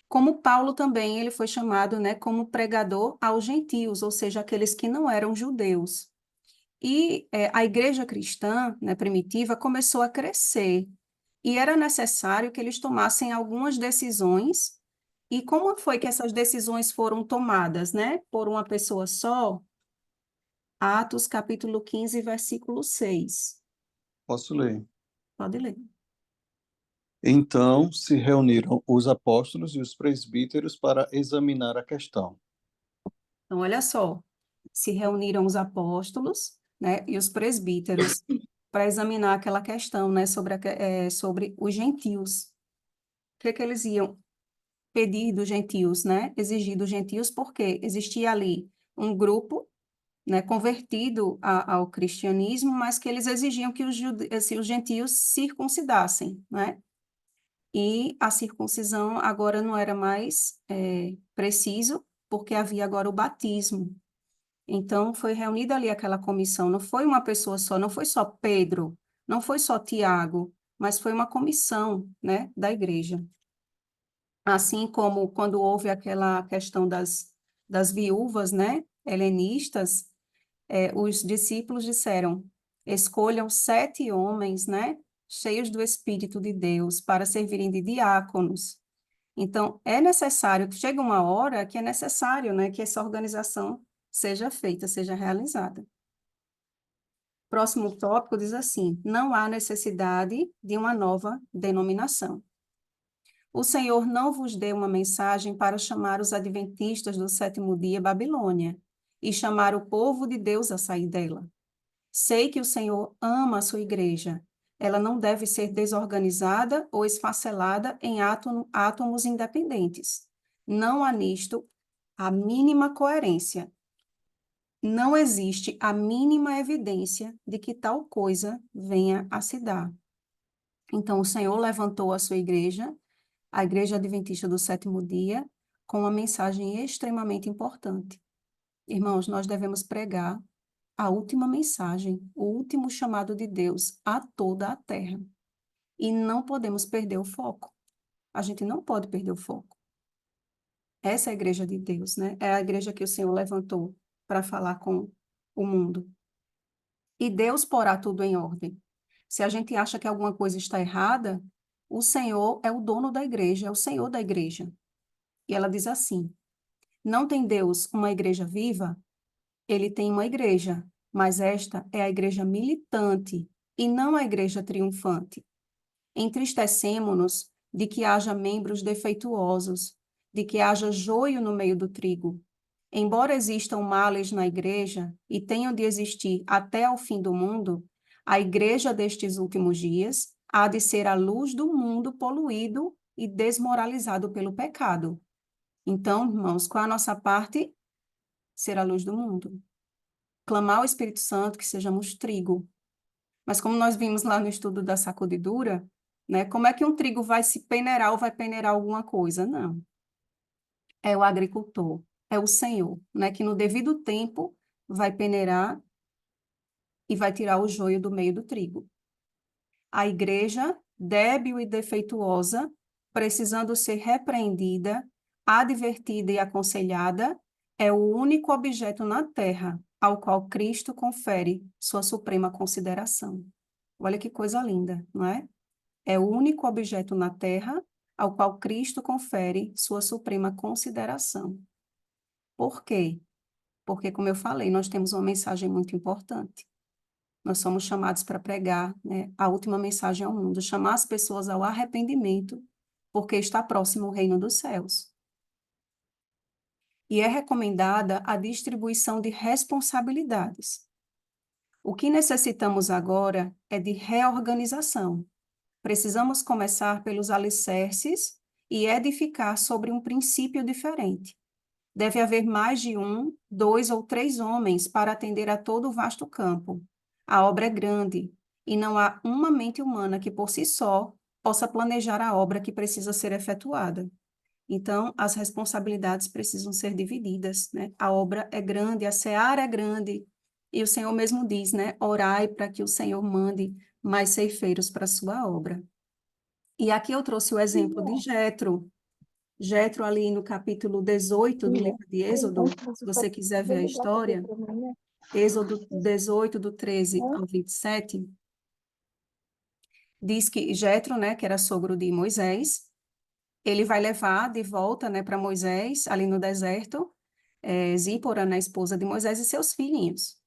[SPEAKER 1] como Paulo também, ele foi chamado, né, como pregador aos gentios, ou seja, aqueles que não eram judeus. E a igreja cristã, né, primitiva, começou a crescer, e era necessário que eles tomassem algumas decisões. E como foi que essas decisões foram tomadas, né, por uma pessoa só? Atos, capítulo 15, versículo 6.
[SPEAKER 2] Posso ler.
[SPEAKER 1] Pode ler.
[SPEAKER 2] Então se reuniram os apóstolos e os presbíteros para examinar a questão.
[SPEAKER 1] Então, olha só, se reuniram os apóstolos, né, e os presbíteros para examinar aquela questão, né, sobre os gentios. O que eles iam pedir dos gentios, né, exigir dos gentios, porque existia ali um grupo, né, convertido ao cristianismo, mas que eles exigiam que os gentios circuncidassem, né? E a circuncisão agora não era mais preciso, porque havia agora o batismo. Então, foi reunida ali aquela comissão, não foi uma pessoa só, não foi só Pedro, não foi só Tiago, mas foi uma comissão, né, da igreja. Assim como quando houve aquela questão das viúvas, né, helenistas, os discípulos disseram, escolham 7 homens, né, cheios do Espírito de Deus, para servirem de diáconos. Então, é necessário, chega uma hora que é necessário, né, que essa organização seja feita, seja realizada. Próximo tópico diz assim, não há necessidade de uma nova denominação. O Senhor não vos deu uma mensagem para chamar os adventistas do 7º dia Babilônia e chamar o povo de Deus a sair dela. Sei que o Senhor ama a sua igreja. Ela não deve ser desorganizada ou esfacelada em átomos independentes. Não há nisto a mínima coerência. Não existe a mínima evidência de que tal coisa venha a se dar. Então, o Senhor levantou a sua igreja, a Igreja Adventista do 7º dia, com uma mensagem extremamente importante. Irmãos, nós devemos pregar a última mensagem, o último chamado de Deus a toda a terra. E não podemos perder o foco. A gente não pode perder o foco. Essa é a igreja de Deus, né? É a igreja que o Senhor levantou para falar com o mundo. E Deus porá tudo em ordem. Se a gente acha que alguma coisa está errada, o Senhor é o dono da igreja, é o Senhor da igreja. E ela diz assim, não tem Deus uma igreja viva? Ele tem uma igreja, mas esta é a igreja militante e não a igreja triunfante. Entristecemo-nos de que haja membros defeituosos, de que haja joio no meio do trigo. Embora existam males na igreja e tenham de existir até ao fim do mundo, a igreja destes últimos dias há de ser a luz do mundo poluído e desmoralizado pelo pecado. Então, irmãos, qual é a nossa parte? Ser a luz do mundo. Clamar ao Espírito Santo que sejamos trigo. Mas como nós vimos lá no estudo da sacudidura, né, como é que um trigo vai se peneirar ou vai peneirar alguma coisa? Não. É o agricultor, é o Senhor, né, que no devido tempo vai peneirar e vai tirar o joio do meio do trigo. A igreja, débil e defeituosa, precisando ser repreendida, advertida e aconselhada, é o único objeto na terra ao qual Cristo confere sua suprema consideração. Olha que coisa linda, não é? É o único objeto na terra ao qual Cristo confere sua suprema consideração. Por quê? Porque, como eu falei, nós temos uma mensagem muito importante. Nós somos chamados para pregar, né, a última mensagem ao mundo, chamar as pessoas ao arrependimento, porque está próximo o reino dos céus. E é recomendada a distribuição de responsabilidades. O que necessitamos agora é de reorganização. Precisamos começar pelos alicerces e edificar sobre um princípio diferente. Deve haver mais de 1, 2 ou 3 homens para atender a todo o vasto campo. A obra é grande e não há uma mente humana que por si só possa planejar a obra que precisa ser efetuada. Então, as responsabilidades precisam ser divididas, né? A obra é grande, a seara é grande, e o Senhor mesmo diz, né? Orai para que o Senhor mande mais ceifeiros para a sua obra. E aqui eu trouxe o exemplo de Jetro. Jetro, ali no capítulo 18 do livro de Êxodo, se você quiser ver a história, Êxodo 18, do 13 ao 27, diz que Jetro, né, que era sogro de Moisés, ele vai levar de volta, né, para Moisés, ali no deserto, Zípora, né, esposa de Moisés, e seus filhinhos.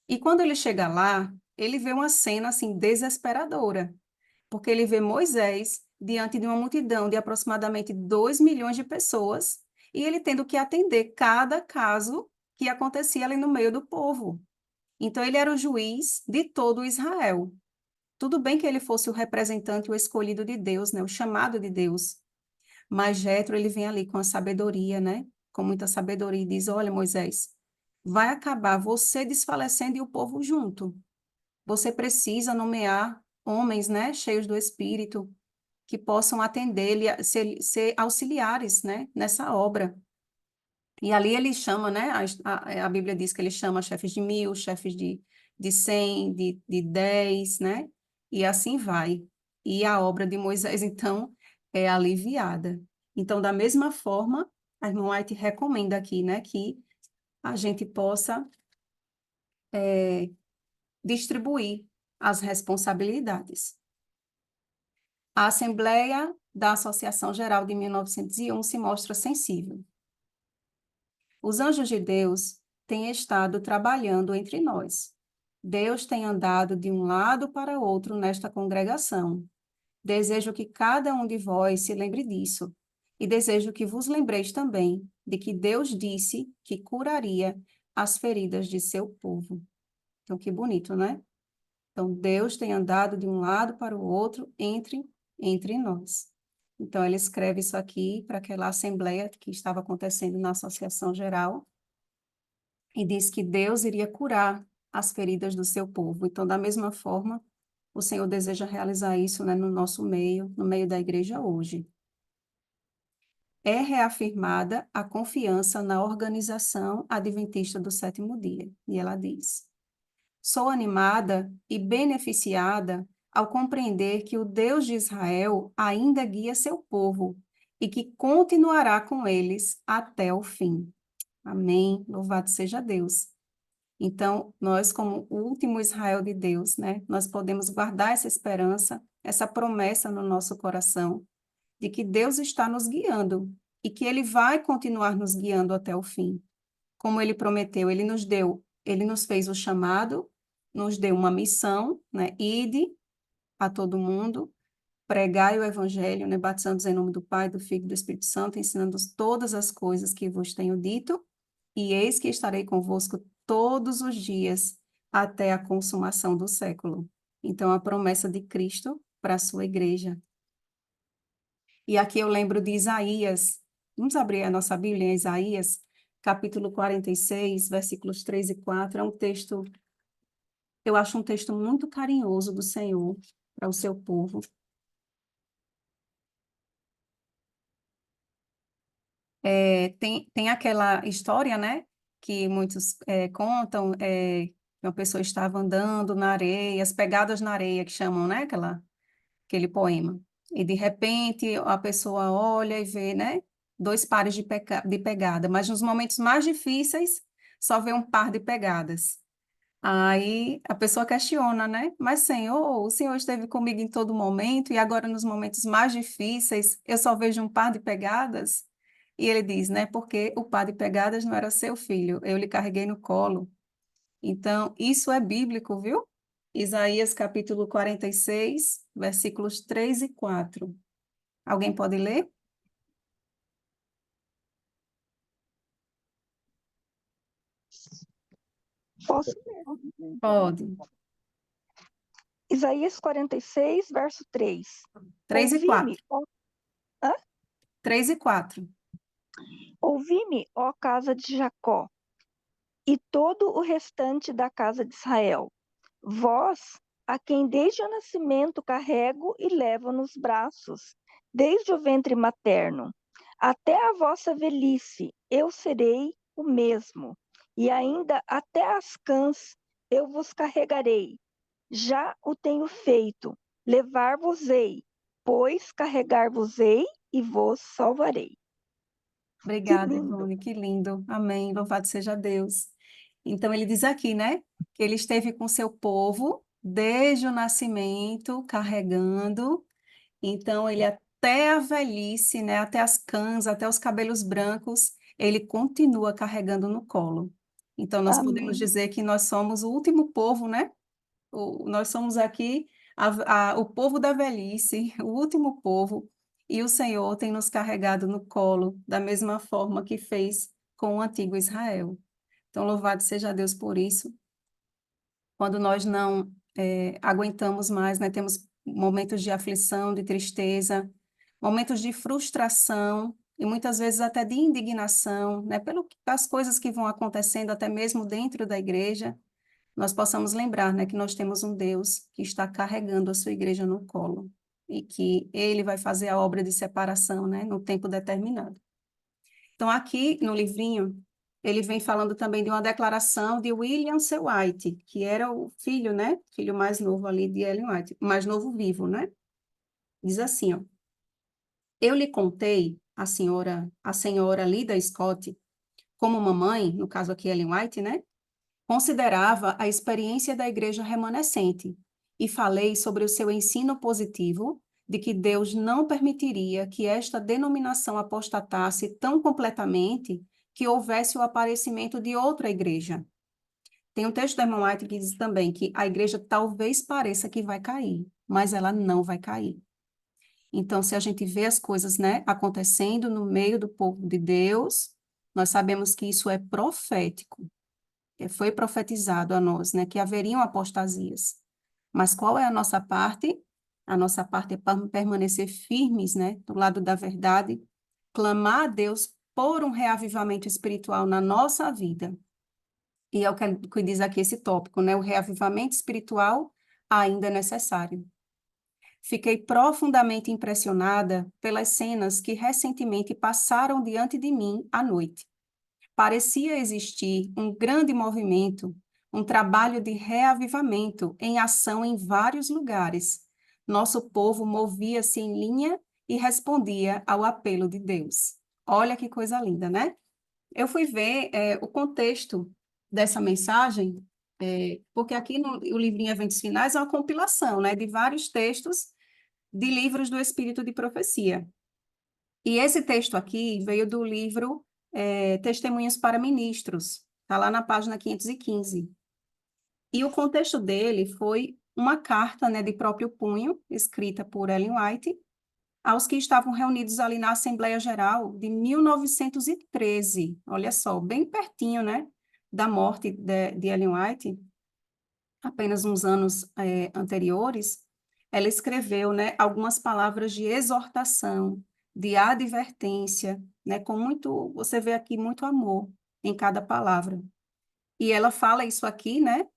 [SPEAKER 1] E quando ele chega lá, ele vê uma cena, assim, desesperadora, porque ele vê Moisés diante de uma multidão de aproximadamente 2 milhões de pessoas, e ele tendo que atender cada caso que acontecia ali no meio do povo. Então, ele era o juiz de todo Israel. Tudo bem que ele fosse o representante, o escolhido de Deus, né, o chamado de Deus, mas Jetro, ele vem ali com a sabedoria, né, com muita sabedoria, e diz, olha, Moisés, vai acabar você desfalecendo e o povo junto. Você precisa nomear homens, né, cheios do Espírito, que possam atender, ser auxiliares, né, nessa obra. E ali ele chama, né, a Bíblia diz que ele chama chefes de 1.000, chefes de 100, de 10, né, e assim vai. E a obra de Moisés, então, é aliviada. Então, da mesma forma, a irmã White recomenda aqui, né, que a gente possa distribuir as responsabilidades. A Assembleia da Associação Geral de 1901 se mostra sensível. Os anjos de Deus têm estado trabalhando entre nós. Deus tem andado de um lado para outro nesta congregação. Desejo que cada um de vós se lembre disso, e desejo que vos lembreis também de que Deus disse que curaria as feridas de seu povo. Então, que bonito, né? Então, Deus tem andado de um lado para o outro entre nós. Então, ele escreve isso aqui para aquela assembleia que estava acontecendo na Associação Geral e diz que Deus iria curar as feridas do seu povo. Então, da mesma forma, o Senhor deseja realizar isso, né, no nosso meio, no meio da igreja hoje. É reafirmada a confiança na organização adventista do sétimo dia. E ela diz: sou animada e beneficiada ao compreender que o Deus de Israel ainda guia seu povo e que continuará com eles até o fim. Amém. Louvado seja Deus. Então, nós, como o último Israel de Deus, né, nós podemos guardar essa esperança, essa promessa no nosso coração, de que Deus está nos guiando e que Ele vai continuar nos guiando até o fim. Como Ele prometeu, Ele nos fez o chamado, nos deu uma missão, né, ide a todo mundo, pregai o evangelho, né, batizando-os em nome do Pai, do Filho e do Espírito Santo, ensinando-os todas as coisas que vos tenho dito, e eis que estarei convosco todos os dias até a consumação do século. Então, a promessa de Cristo para a sua igreja. E aqui eu lembro de Isaías. Vamos abrir a nossa Bíblia em Isaías, capítulo 46, versículos 3 e 4. É um texto, eu acho um texto muito carinhoso do Senhor para o seu povo. Tem aquela história, né, que muitos contam, que uma pessoa estava andando na areia, as pegadas na areia, que chamam, né, aquele poema. E, de repente, a pessoa olha e vê, né, dois pares de pegada, mas nos momentos mais difíceis, só vê um par de pegadas. Aí a pessoa questiona, né? Mas, Senhor, o Senhor esteve comigo em todo momento e agora nos momentos mais difíceis eu só vejo um par de pegadas? E ele diz, né? Porque o par de pegadas não era seu filho, eu lhe carreguei no colo. Então, isso é bíblico, viu? Isaías capítulo 46, versículos 3 e 4. Alguém pode ler?
[SPEAKER 6] Posso?
[SPEAKER 1] Pode.
[SPEAKER 6] Isaías 46, verso 3.
[SPEAKER 1] 3 e 4.
[SPEAKER 6] Ouvi-me, ó, hã?
[SPEAKER 1] 3 e 4.
[SPEAKER 6] Ouvi-me, ó casa de Jacó, e todo o restante da casa de Israel. Vós, a quem desde o nascimento carrego e levo nos braços, desde o ventre materno, até a vossa velhice, eu serei o mesmo, e ainda até as cãs eu vos carregarei. Já o tenho feito, levar-vos-ei, pois carregar-vos-ei e vos salvarei. Que
[SPEAKER 1] Obrigada,
[SPEAKER 6] lindo!
[SPEAKER 1] Ivone, que lindo. Amém. Louvado seja Deus. Então, ele diz aqui, né, que ele esteve com seu povo desde o nascimento, carregando. Então, ele até a velhice, né, até as cãs, até os cabelos brancos, ele continua carregando no colo. Então, nós podemos
[SPEAKER 6] Amém.
[SPEAKER 1] dizer que nós somos o último povo, né? Nós somos aqui o povo da velhice, o último povo, e o Senhor tem nos carregado no colo, da mesma forma que fez com o antigo Israel. Então, louvado seja Deus por isso. Quando nós não aguentamos mais, né, temos momentos de aflição, de tristeza, momentos de frustração, e muitas vezes até de indignação, né, pelas coisas que vão acontecendo, até mesmo dentro da igreja, nós possamos lembrar, né, que nós temos um Deus que está carregando a sua igreja no colo e que ele vai fazer a obra de separação, né, no tempo determinado. Então, aqui no livrinho, ele vem falando também de uma declaração de William C. White, que era o filho, né, filho mais novo ali de Ellen White, o mais novo vivo, né? Diz assim, ó: eu lhe contei, a senhora Lida Scott, como mamãe, no caso aqui Ellen White, né, considerava a experiência da igreja remanescente e falei sobre o seu ensino positivo de que Deus não permitiria que esta denominação apostatasse tão completamente que houvesse o aparecimento de outra igreja. Tem um texto da irmã White que diz também que a igreja talvez pareça que vai cair, mas ela não vai cair. Então, se a gente vê as coisas, né, acontecendo no meio do povo de Deus, nós sabemos que isso é profético. Foi profetizado a nós, né, que haveriam apostasias. Mas qual é a nossa parte? A nossa parte é permanecer firmes, né, do lado da verdade, clamar a Deus por um reavivamento espiritual na nossa vida. E é o que diz aqui esse tópico, né, o reavivamento espiritual ainda é necessário. Fiquei profundamente impressionada pelas cenas que recentemente passaram diante de mim à noite. Parecia existir um grande movimento, um trabalho de reavivamento em ação em vários lugares. Nosso povo movia-se em linha e respondia ao apelo de Deus. Olha que coisa linda, né? Eu fui ver o contexto dessa mensagem, porque aqui no o livrinho Eventos Finais é uma compilação, né, de vários textos de livros do Espírito de Profecia. E esse texto aqui veio do livro Testemunhos para Ministros, está lá na página 515. E o contexto dele foi uma carta, né, de próprio punho, escrita por Ellen White, aos que estavam reunidos ali na Assembleia Geral de 1913. Olha só, bem pertinho, né, da morte de Ellen White, apenas uns anos anteriores. Ela escreveu, né, algumas palavras de exortação, de advertência, né, com muito, você vê aqui muito amor em cada palavra. E ela fala isso aqui, né,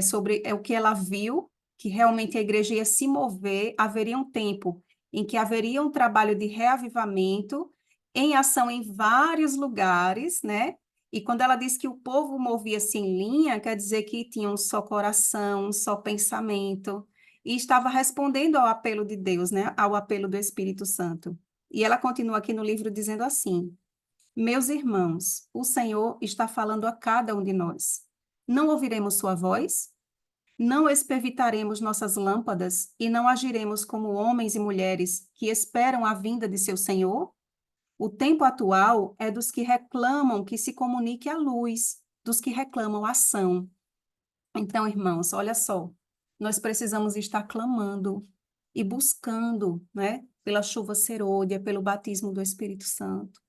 [SPEAKER 1] sobre o que ela viu, que realmente a igreja ia se mover, haveria um tempo em que haveria um trabalho de reavivamento em ação em vários lugares, né? E quando ela diz que o povo movia-se em linha, quer dizer que tinha um só coração, um só pensamento, e estava respondendo ao apelo de Deus, né? Ao apelo do Espírito Santo. E ela continua aqui no livro dizendo assim: meus irmãos, o Senhor está falando a cada um de nós. Não ouviremos sua voz? Não espervitaremos nossas lâmpadas e não agiremos como homens e mulheres que esperam a vinda de seu Senhor? O tempo atual é dos que reclamam que se comunique a luz, dos que reclamam ação. Então, irmãos, olha só, nós precisamos estar clamando e buscando, né, pela chuva serôdia, pelo batismo do Espírito Santo,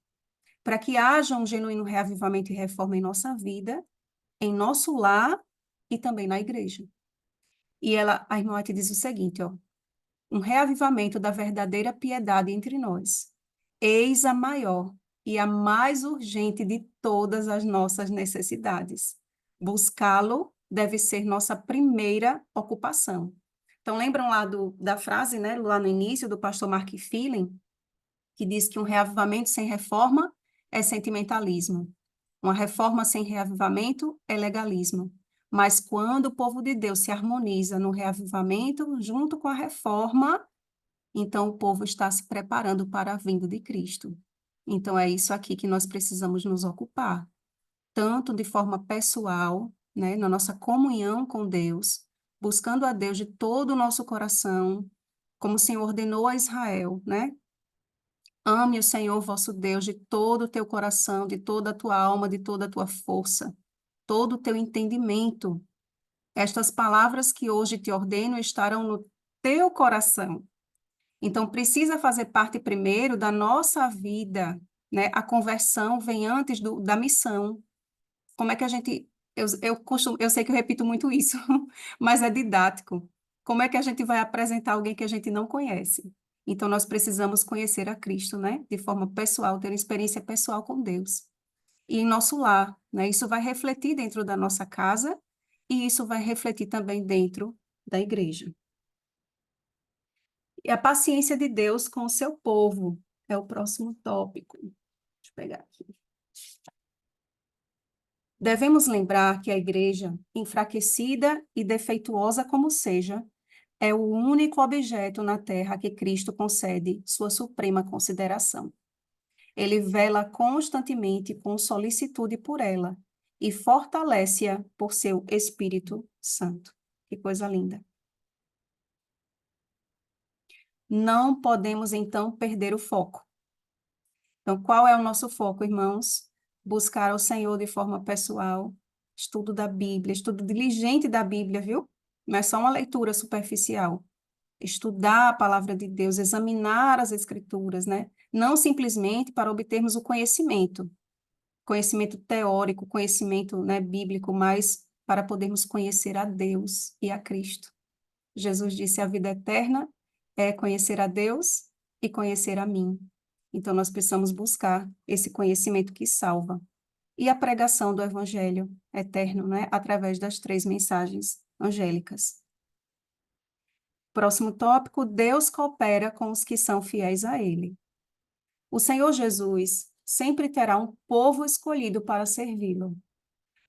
[SPEAKER 1] para que haja um genuíno reavivamento e reforma em nossa vida, em nosso lar e também na igreja. E a irmã White diz o seguinte, ó, um reavivamento da verdadeira piedade entre nós. Eis a maior e a mais urgente de todas as nossas necessidades. Buscá-lo deve ser nossa primeira ocupação. Então, lembram lá da frase, né, lá no início, do pastor Mark Feeling, que diz que um reavivamento sem reforma é sentimentalismo. Uma reforma sem reavivamento é legalismo. Mas quando o povo de Deus se harmoniza no reavivamento junto com a reforma, então o povo está se preparando para a vinda de Cristo. Então é isso aqui que nós precisamos nos ocupar, tanto de forma pessoal, né, na nossa comunhão com Deus, buscando a Deus de todo o nosso coração, como o Senhor ordenou a Israel, né? Ame o Senhor vosso Deus de todo o teu coração, de toda a tua alma, de toda a tua força, todo o teu entendimento. Estas palavras que hoje te ordeno estarão no teu coração. Então, precisa fazer parte primeiro da nossa vida, né? A conversão vem antes da missão. Como é que a gente... eu sei que eu repito muito isso, mas é didático. Como é que a gente vai apresentar alguém que a gente não conhece? Então, nós precisamos conhecer a Cristo, né? De forma pessoal, ter uma experiência pessoal com Deus. E em nosso lar, né? Isso vai refletir dentro da nossa casa e isso vai refletir também dentro da igreja. E a paciência de Deus com o seu povo é o próximo tópico. Deixa eu pegar aqui. Devemos lembrar que a igreja, enfraquecida e defeituosa como seja, é o único objeto na terra que Cristo concede sua suprema consideração. Ele vela constantemente com solicitude por ela e fortalece-a por seu Espírito Santo. Que coisa linda. Não podemos, então, perder o foco. Então, qual é o nosso foco, irmãos? Buscar ao Senhor de forma pessoal, estudo da Bíblia, estudo diligente da Bíblia, viu? Não é só uma leitura superficial. Estudar a palavra de Deus, examinar as Escrituras, né? Não simplesmente para obtermos o conhecimento teórico, conhecimento, né, bíblico, mas para podermos conhecer a Deus e a Cristo. Jesus disse: a vida eterna é conhecer a Deus e conhecer a mim. Então, nós precisamos buscar esse conhecimento que salva. E a pregação do Evangelho eterno, né? Através das 3 mensagens angélicas. Próximo tópico: Deus coopera com os que são fiéis a Ele. O Senhor Jesus sempre terá um povo escolhido para servi-lo.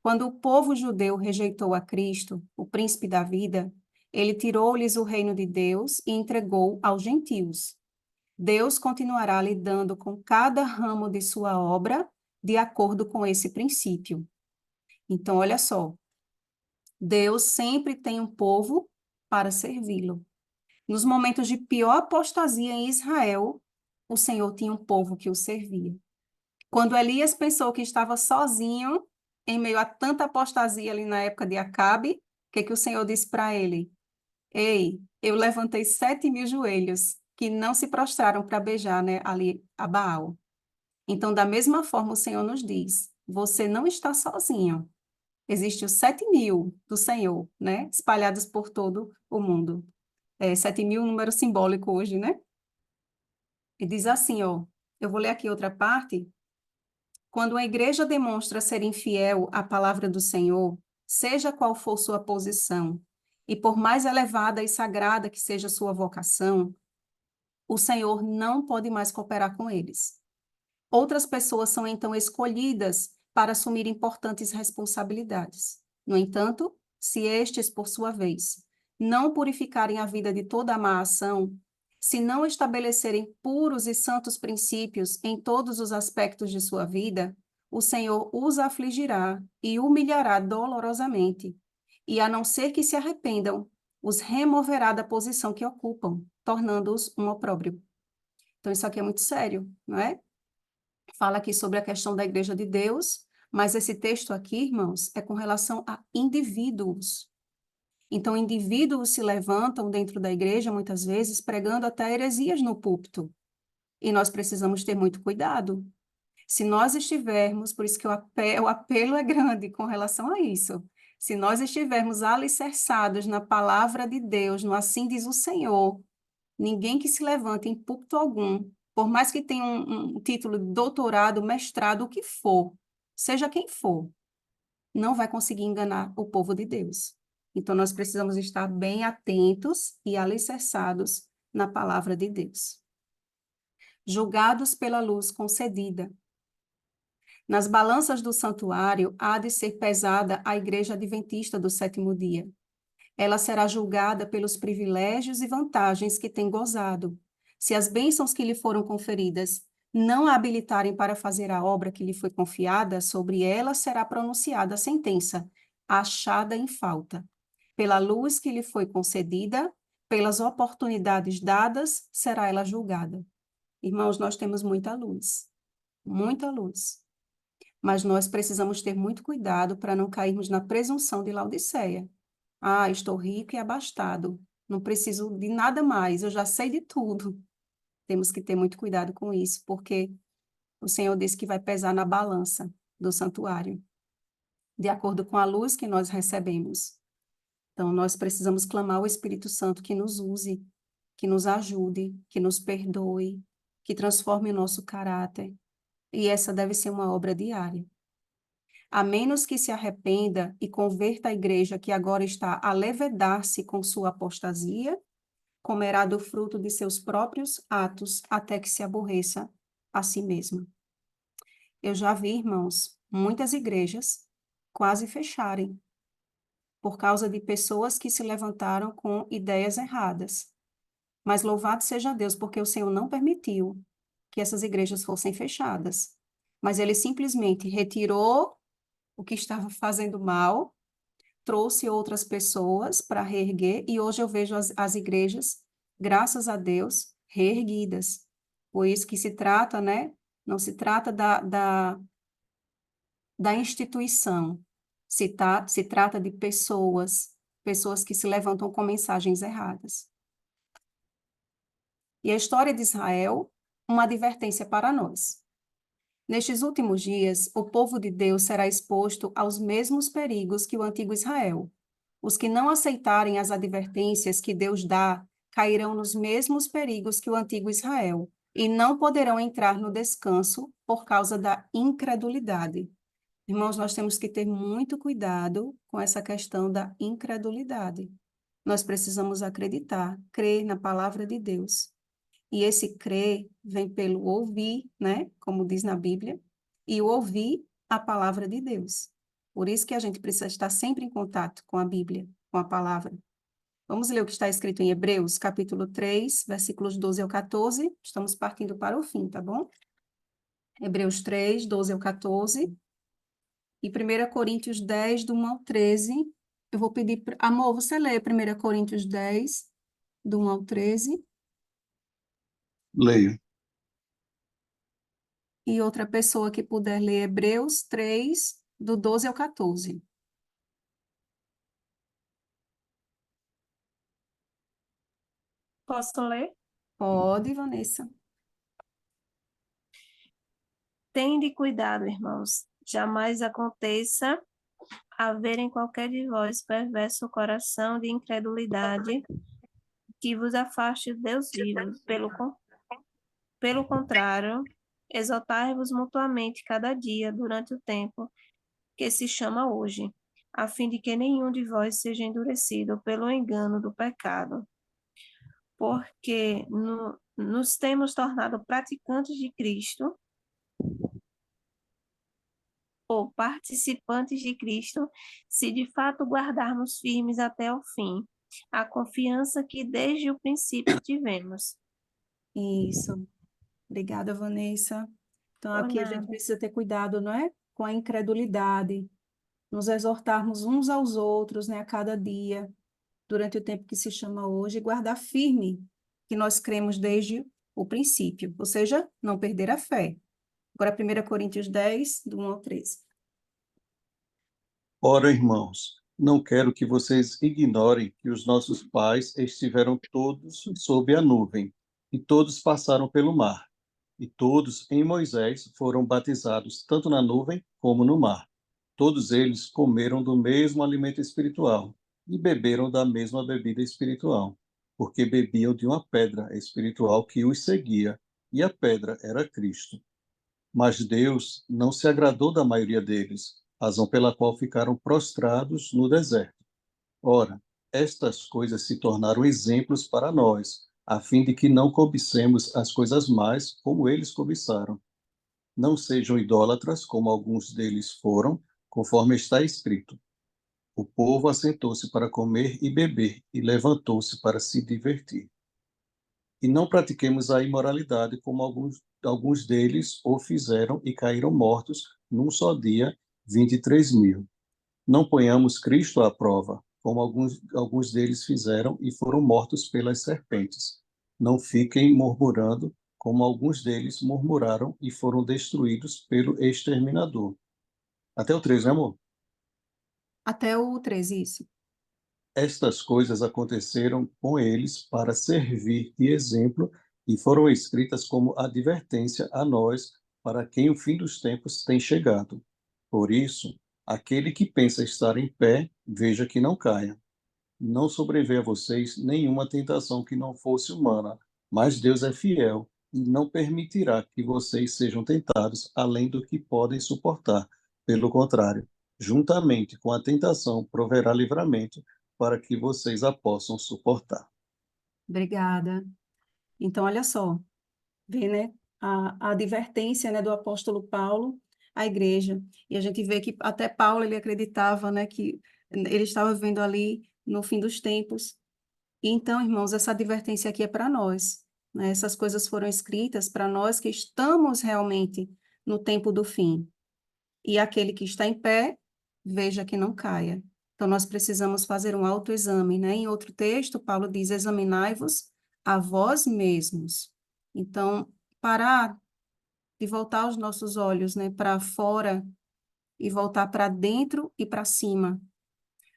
[SPEAKER 1] Quando o povo judeu rejeitou a Cristo, o príncipe da vida, ele tirou-lhes o reino de Deus e entregou aos gentios. Deus continuará lidando com cada ramo de sua obra de acordo com esse princípio. Então, olha só, Deus sempre tem um povo para servi-lo. Nos momentos de pior apostasia em Israel, o Senhor tinha um povo que o servia. Quando Elias pensou que estava sozinho, em meio a tanta apostasia ali na época de Acabe, que o Senhor disse para ele? Ei, eu levantei 7.000 joelhos que não se prostraram para beijar, né, ali a Baal. Então, da mesma forma, o Senhor nos diz, você não está sozinho. Existem os 7.000 do Senhor, né, espalhados por todo o mundo. 7.000 é um número simbólico hoje, né? E diz assim, ó, eu vou ler aqui outra parte. Quando a igreja demonstra ser infiel à palavra do Senhor, seja qual for sua posição, e por mais elevada e sagrada que seja sua vocação, o Senhor não pode mais cooperar com eles. Outras pessoas são então escolhidas para assumir importantes responsabilidades. No entanto, se estes, por sua vez, não purificarem a vida de toda a má ação, se não estabelecerem puros e santos princípios em todos os aspectos de sua vida, o Senhor os afligirá e humilhará dolorosamente, e a não ser que se arrependam, os removerá da posição que ocupam, tornando-os um opróbrio. Então, isso aqui é muito sério, não é? Fala aqui sobre a questão da Igreja de Deus, mas esse texto aqui, irmãos, é com relação a indivíduos. Então, indivíduos se levantam dentro da igreja, muitas vezes, pregando até heresias no púlpito. E nós precisamos ter muito cuidado. Se nós estivermos, por isso que o apelo é grande com relação a isso. Se nós estivermos alicerçados na palavra de Deus, no assim diz o Senhor, ninguém que se levante em púlpito algum, por mais que tenha um título de doutorado, mestrado, o que for, seja quem for, não vai conseguir enganar o povo de Deus. Então, nós precisamos estar bem atentos e alicerçados na palavra de Deus. Julgados pela luz concedida. Nas balanças do santuário, há de ser pesada a igreja adventista do sétimo dia. Ela será julgada pelos privilégios e vantagens que tem gozado. Se as bênçãos que lhe foram conferidas não a habilitarem para fazer a obra que lhe foi confiada, sobre ela será pronunciada a sentença, achada em falta. Pela luz que lhe foi concedida, pelas oportunidades dadas, será ela julgada. Irmãos, nós temos muita luz, mas nós precisamos ter muito cuidado para não cairmos na presunção de Laodiceia. Ah, estou rico e abastado, não preciso de nada mais, eu já sei de tudo. Temos que ter muito cuidado com isso, porque o Senhor disse que vai pesar na balança do santuário, de acordo com a luz que nós recebemos. Então, nós precisamos clamar ao Espírito Santo que nos use, que nos ajude, que nos perdoe, que transforme o nosso caráter. E essa deve ser uma obra diária. A menos que se arrependa e converta a igreja que agora está a levedar-se com sua apostasia, comerá do fruto de seus próprios atos até que se aborreça a si mesma. Eu já vi, irmãos, muitas igrejas quase fecharem por causa de pessoas que se levantaram com ideias erradas. Mas louvado seja Deus, porque o Senhor não permitiu que essas igrejas fossem fechadas. Mas ele simplesmente retirou o que estava fazendo mal, trouxe outras pessoas para reerguer, e hoje eu vejo as igrejas, graças a Deus, reerguidas. Por isso que se trata, né? Não se trata da instituição, se trata de pessoas que se levantam com mensagens erradas. E a história de Israel, uma advertência para nós. Nestes últimos dias, o povo de Deus será exposto aos mesmos perigos que o antigo Israel. Os que não aceitarem as advertências que Deus dá cairão nos mesmos perigos que o antigo Israel e não poderão entrar no descanso por causa da incredulidade. Irmãos, nós temos que ter muito cuidado com essa questão da incredulidade. Nós precisamos acreditar, crer na palavra de Deus. E esse crer vem pelo ouvir, né? Como diz na Bíblia, e o ouvir a palavra de Deus. Por isso que a gente precisa estar sempre em contato com a Bíblia, com a palavra. Vamos ler o que está escrito em Hebreus, capítulo 3, versículos 12 ao 14. Estamos partindo para o fim, tá bom? Hebreus 3, 12 ao 14. E 1 Coríntios 10, do 1 ao 13. Eu vou pedir, amor, você lê 1 Coríntios 10, do 1 ao 13.
[SPEAKER 2] Leio.
[SPEAKER 1] E outra pessoa que puder ler Hebreus 3, do 12 ao 14.
[SPEAKER 3] Posso ler?
[SPEAKER 1] Pode, Vanessa.
[SPEAKER 3] Tende cuidado, irmãos, jamais aconteça haver em qualquer de vós perverso coração de incredulidade que vos afaste de Deus vivo. Pelo contrário, exortai-vos mutuamente cada dia durante o tempo que se chama hoje, a fim de que nenhum de vós seja endurecido pelo engano do pecado. Porque nos temos tornado praticantes de Cristo, ou participantes de Cristo, se de fato guardarmos firmes até o fim a confiança que desde o princípio tivemos.
[SPEAKER 1] Isso. Obrigada, Vanessa. Então,
[SPEAKER 3] Por
[SPEAKER 1] aqui a gente
[SPEAKER 3] nada.
[SPEAKER 1] precisa ter cuidado, não é? Com a incredulidade, nos exortarmos uns aos outros, né, a cada dia, durante o tempo que se chama hoje, e guardar firme que nós cremos desde o princípio, ou seja, não perder a fé. Agora, 1 Coríntios 10, do 1 ao 13.
[SPEAKER 2] Ora, irmãos, não quero que vocês ignorem que os nossos pais estiveram todos sob a nuvem, e todos passaram pelo mar, e todos em Moisés foram batizados tanto na nuvem como no mar. Todos eles comeram do mesmo alimento espiritual e beberam da mesma bebida espiritual, porque bebiam de uma pedra espiritual que os seguia, e a pedra era Cristo. Mas Deus não se agradou da maioria deles, razão pela qual ficaram prostrados no deserto. Ora, estas coisas se tornaram exemplos para nós, a fim de que não cobicemos as coisas mais como eles cobiçaram. Não sejam idólatras, como alguns deles foram, conforme está escrito. O povo assentou-se para comer e beber, e levantou-se para se divertir. E não pratiquemos a imoralidade, como alguns deles o fizeram e caíram mortos num só dia, 23.000. Não ponhamos Cristo à prova, como alguns deles fizeram e foram mortos pelas serpentes. Não fiquem murmurando, como alguns deles murmuraram e foram destruídos pelo exterminador. Até o 3, né, amor?
[SPEAKER 1] Até o 13, isso.
[SPEAKER 2] Estas coisas aconteceram com eles para servir de exemplo e foram escritas como advertência a nós, para quem o fim dos tempos tem chegado. Por isso, aquele que pensa estar em pé, veja que não caia. Não sobreveia a vocês nenhuma tentação que não fosse humana, mas Deus é fiel e não permitirá que vocês sejam tentados além do que podem suportar. Pelo contrário, juntamente com a tentação, proverá livramento para que vocês a possam suportar.
[SPEAKER 1] Obrigada. Então, olha só, vê, né, a advertência, né, do apóstolo Paulo à igreja. E a gente vê que até Paulo, ele acreditava, né, que ele estava vivendo ali no fim dos tempos. E então, irmãos, essa advertência aqui é para nós, né? Essas coisas foram escritas para nós que estamos realmente no tempo do fim. E aquele que está em pé, veja que não caia. Então, nós precisamos fazer um autoexame, né? Em outro texto, Paulo diz: examinai-vos a vós mesmos. Então, parar de voltar os nossos olhos, né, para fora e voltar para dentro e para cima.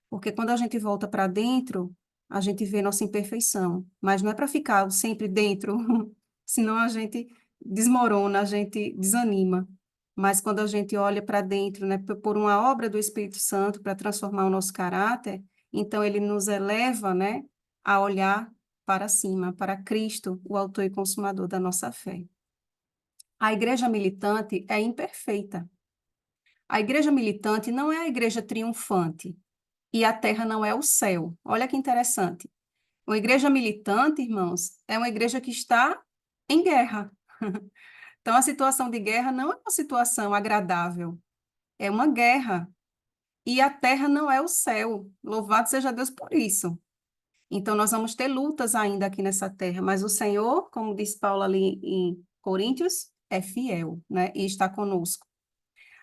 [SPEAKER 1] Porque quando a gente volta para dentro, a gente vê nossa imperfeição. Mas não é para ficar sempre dentro, senão a gente desmorona, a gente desanima. Mas quando a gente olha para dentro, né, por uma obra do Espírito Santo para transformar o nosso caráter, então ele nos eleva, né, a olhar para cima, para Cristo, o autor e consumador da nossa fé. A igreja militante é imperfeita. A igreja militante não é a igreja triunfante e a terra não é o céu. Olha que interessante. Uma igreja militante, irmãos, é uma igreja que está em guerra. Então, a situação de guerra não é uma situação agradável, é uma guerra. E a terra não é o céu. Louvado seja Deus por isso. Então, nós vamos ter lutas ainda aqui nessa terra, mas o Senhor, como diz Paulo ali em Coríntios, é fiel, né? E está conosco.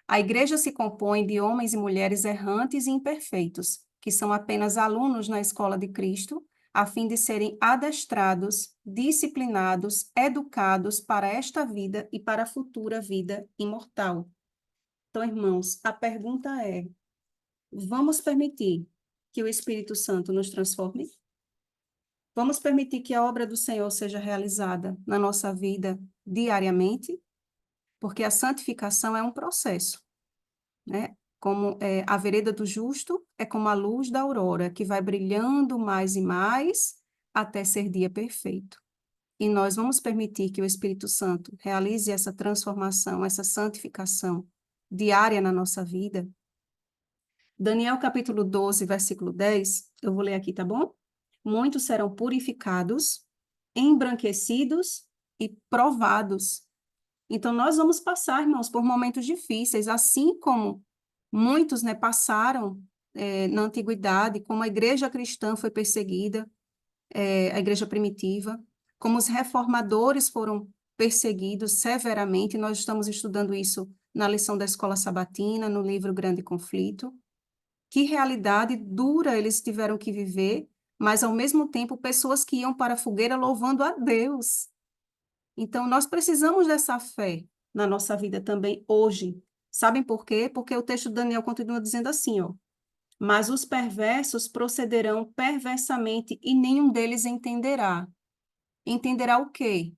[SPEAKER 1] A igreja se compõe de homens e mulheres errantes e imperfeitos, que são apenas alunos na escola de Cristo, a fim de serem adestrados, disciplinados, educados para esta vida e para a futura vida imortal. Então, irmãos, a pergunta é: vamos permitir que o Espírito Santo nos transforme? Vamos permitir que a obra do Senhor seja realizada na nossa vida diariamente, porque a santificação é um processo, né? Como a vereda do justo é como a luz da aurora, que vai brilhando mais e mais até ser dia perfeito. E nós vamos permitir que o Espírito Santo realize essa transformação, essa santificação diária na nossa vida. Daniel capítulo 12, versículo 10, eu vou ler aqui, tá bom? Muitos serão purificados, embranquecidos e provados. Então, nós vamos passar, irmãos, por momentos difíceis, assim como muitos, né, passaram na antiguidade, como a igreja cristã foi perseguida, a igreja primitiva, como os reformadores foram perseguidos severamente. Nós estamos estudando isso na lição da Escola Sabatina, no livro Grande Conflito. Que realidade dura eles tiveram que viver, mas, ao mesmo tempo, pessoas que iam para a fogueira louvando a Deus. Então, nós precisamos dessa fé na nossa vida também hoje. Sabem por quê? Porque o texto de Daniel continua dizendo assim, ó: mas os perversos procederão perversamente e nenhum deles entenderá. Entenderá o quê?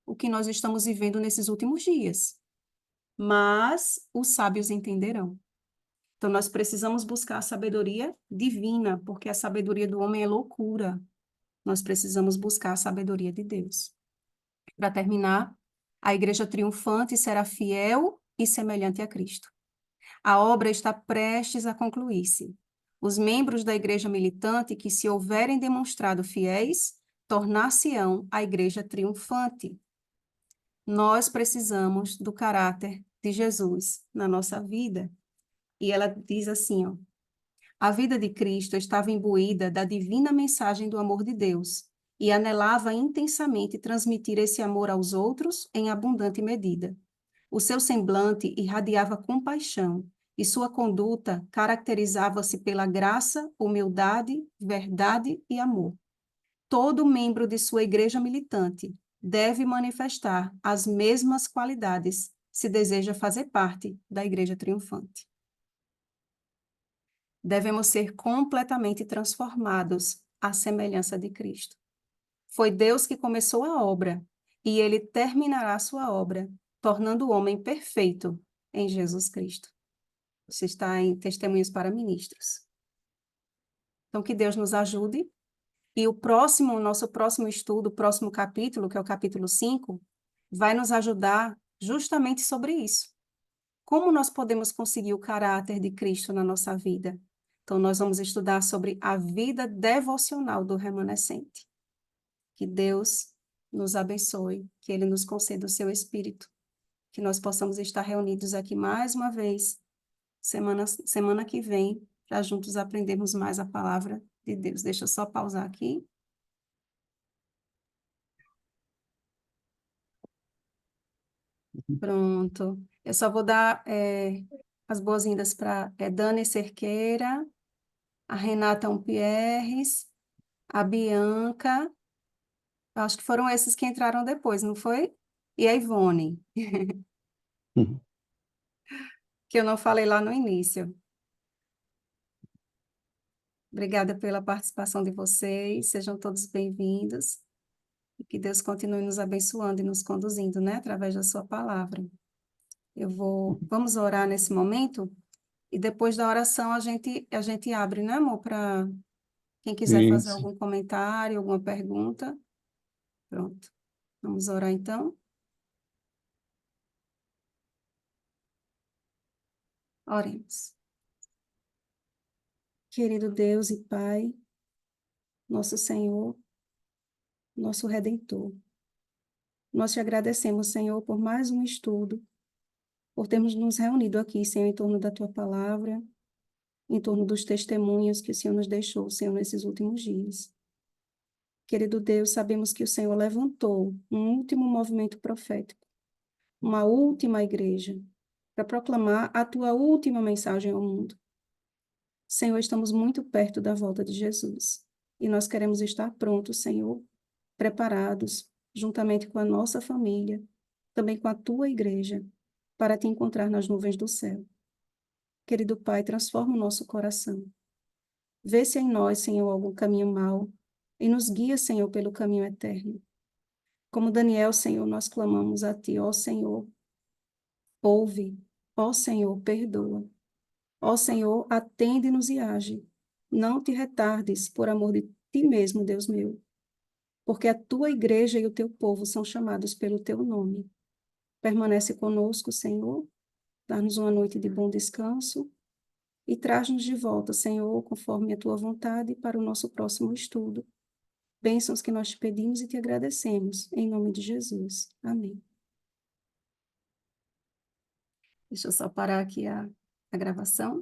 [SPEAKER 1] O que nós estamos vivendo nesses últimos dias. Mas os sábios entenderão. Então, nós precisamos buscar a sabedoria divina, porque a sabedoria do homem é loucura. Nós precisamos buscar a sabedoria de Deus. Para terminar, a igreja triunfante será fiel e semelhante a Cristo. A obra está prestes a concluir-se. Os membros da igreja militante que se houverem demonstrado fiéis, tornar-se-ão a igreja triunfante. Nós precisamos do caráter de Jesus na nossa vida. E ela diz assim, ó: a vida de Cristo estava imbuída da divina mensagem do amor de Deus e anelava intensamente transmitir esse amor aos outros em abundante medida. O seu semblante irradiava compaixão e sua conduta caracterizava-se pela graça, humildade, verdade e amor. Todo membro de sua igreja militante deve manifestar as mesmas qualidades se deseja fazer parte da igreja triunfante. Devemos ser completamente transformados à semelhança de Cristo. Foi Deus que começou a obra, e ele terminará a sua obra, tornando o homem perfeito em Jesus Cristo. Isso está em Testemunhos para Ministros. Então, que Deus nos ajude. E o nosso próximo estudo, o próximo capítulo, que é o capítulo 5, vai nos ajudar justamente sobre isso. Como nós podemos conseguir o caráter de Cristo na nossa vida? Então, nós vamos estudar sobre a vida devocional do remanescente. Que Deus nos abençoe, que Ele nos conceda o seu Espírito, que nós possamos estar reunidos aqui mais uma vez, semana que vem, para juntos aprendermos mais a palavra de Deus. Deixa eu só pausar aqui. Pronto. Eu só vou dar as boas-vindas para Dani Cerqueira, a Renata Umpierres, a Bianca, acho que foram esses que entraram depois, não foi? E a Ivone,
[SPEAKER 2] Uhum.
[SPEAKER 1] que eu não falei lá no início. Obrigada pela participação de vocês, sejam todos bem-vindos, e que Deus continue nos abençoando e nos conduzindo, né, através da sua palavra. Vamos orar nesse momento, e depois da oração a gente abre, né, amor, para quem quiser fazer
[SPEAKER 2] Isso.
[SPEAKER 1] algum comentário, alguma pergunta. Pronto. Vamos orar então? Oremos. Querido Deus e Pai, nosso Senhor, nosso Redentor, nós te agradecemos, Senhor, por mais um estudo, por termos nos reunido aqui, Senhor, em torno da Tua palavra, em torno dos testemunhos que o Senhor nos deixou, Senhor, nesses últimos dias. Querido Deus, sabemos que o Senhor levantou um último movimento profético, uma última igreja, para proclamar a Tua última mensagem ao mundo. Senhor, estamos muito perto da volta de Jesus, e nós queremos estar prontos, Senhor, preparados, juntamente com a nossa família, também com a Tua igreja, para te encontrar nas nuvens do céu. Querido Pai, transforma o nosso coração. Vê se em nós, Senhor, algum caminho mau, e nos guia, Senhor, pelo caminho eterno. Como Daniel, Senhor, nós clamamos a Ti, ó Senhor, ouve, ó Senhor, perdoa. Ó Senhor, atende-nos e age. Não te retardes por amor de Ti mesmo, Deus meu, porque a Tua igreja e o Teu povo são chamados pelo Teu nome. Permanece conosco, Senhor, dá-nos uma noite de bom descanso e traz-nos de volta, Senhor, conforme a Tua vontade, para o nosso próximo estudo. Bênçãos que nós te pedimos e te agradecemos, em nome de Jesus. Amém. Deixa eu só parar aqui a gravação.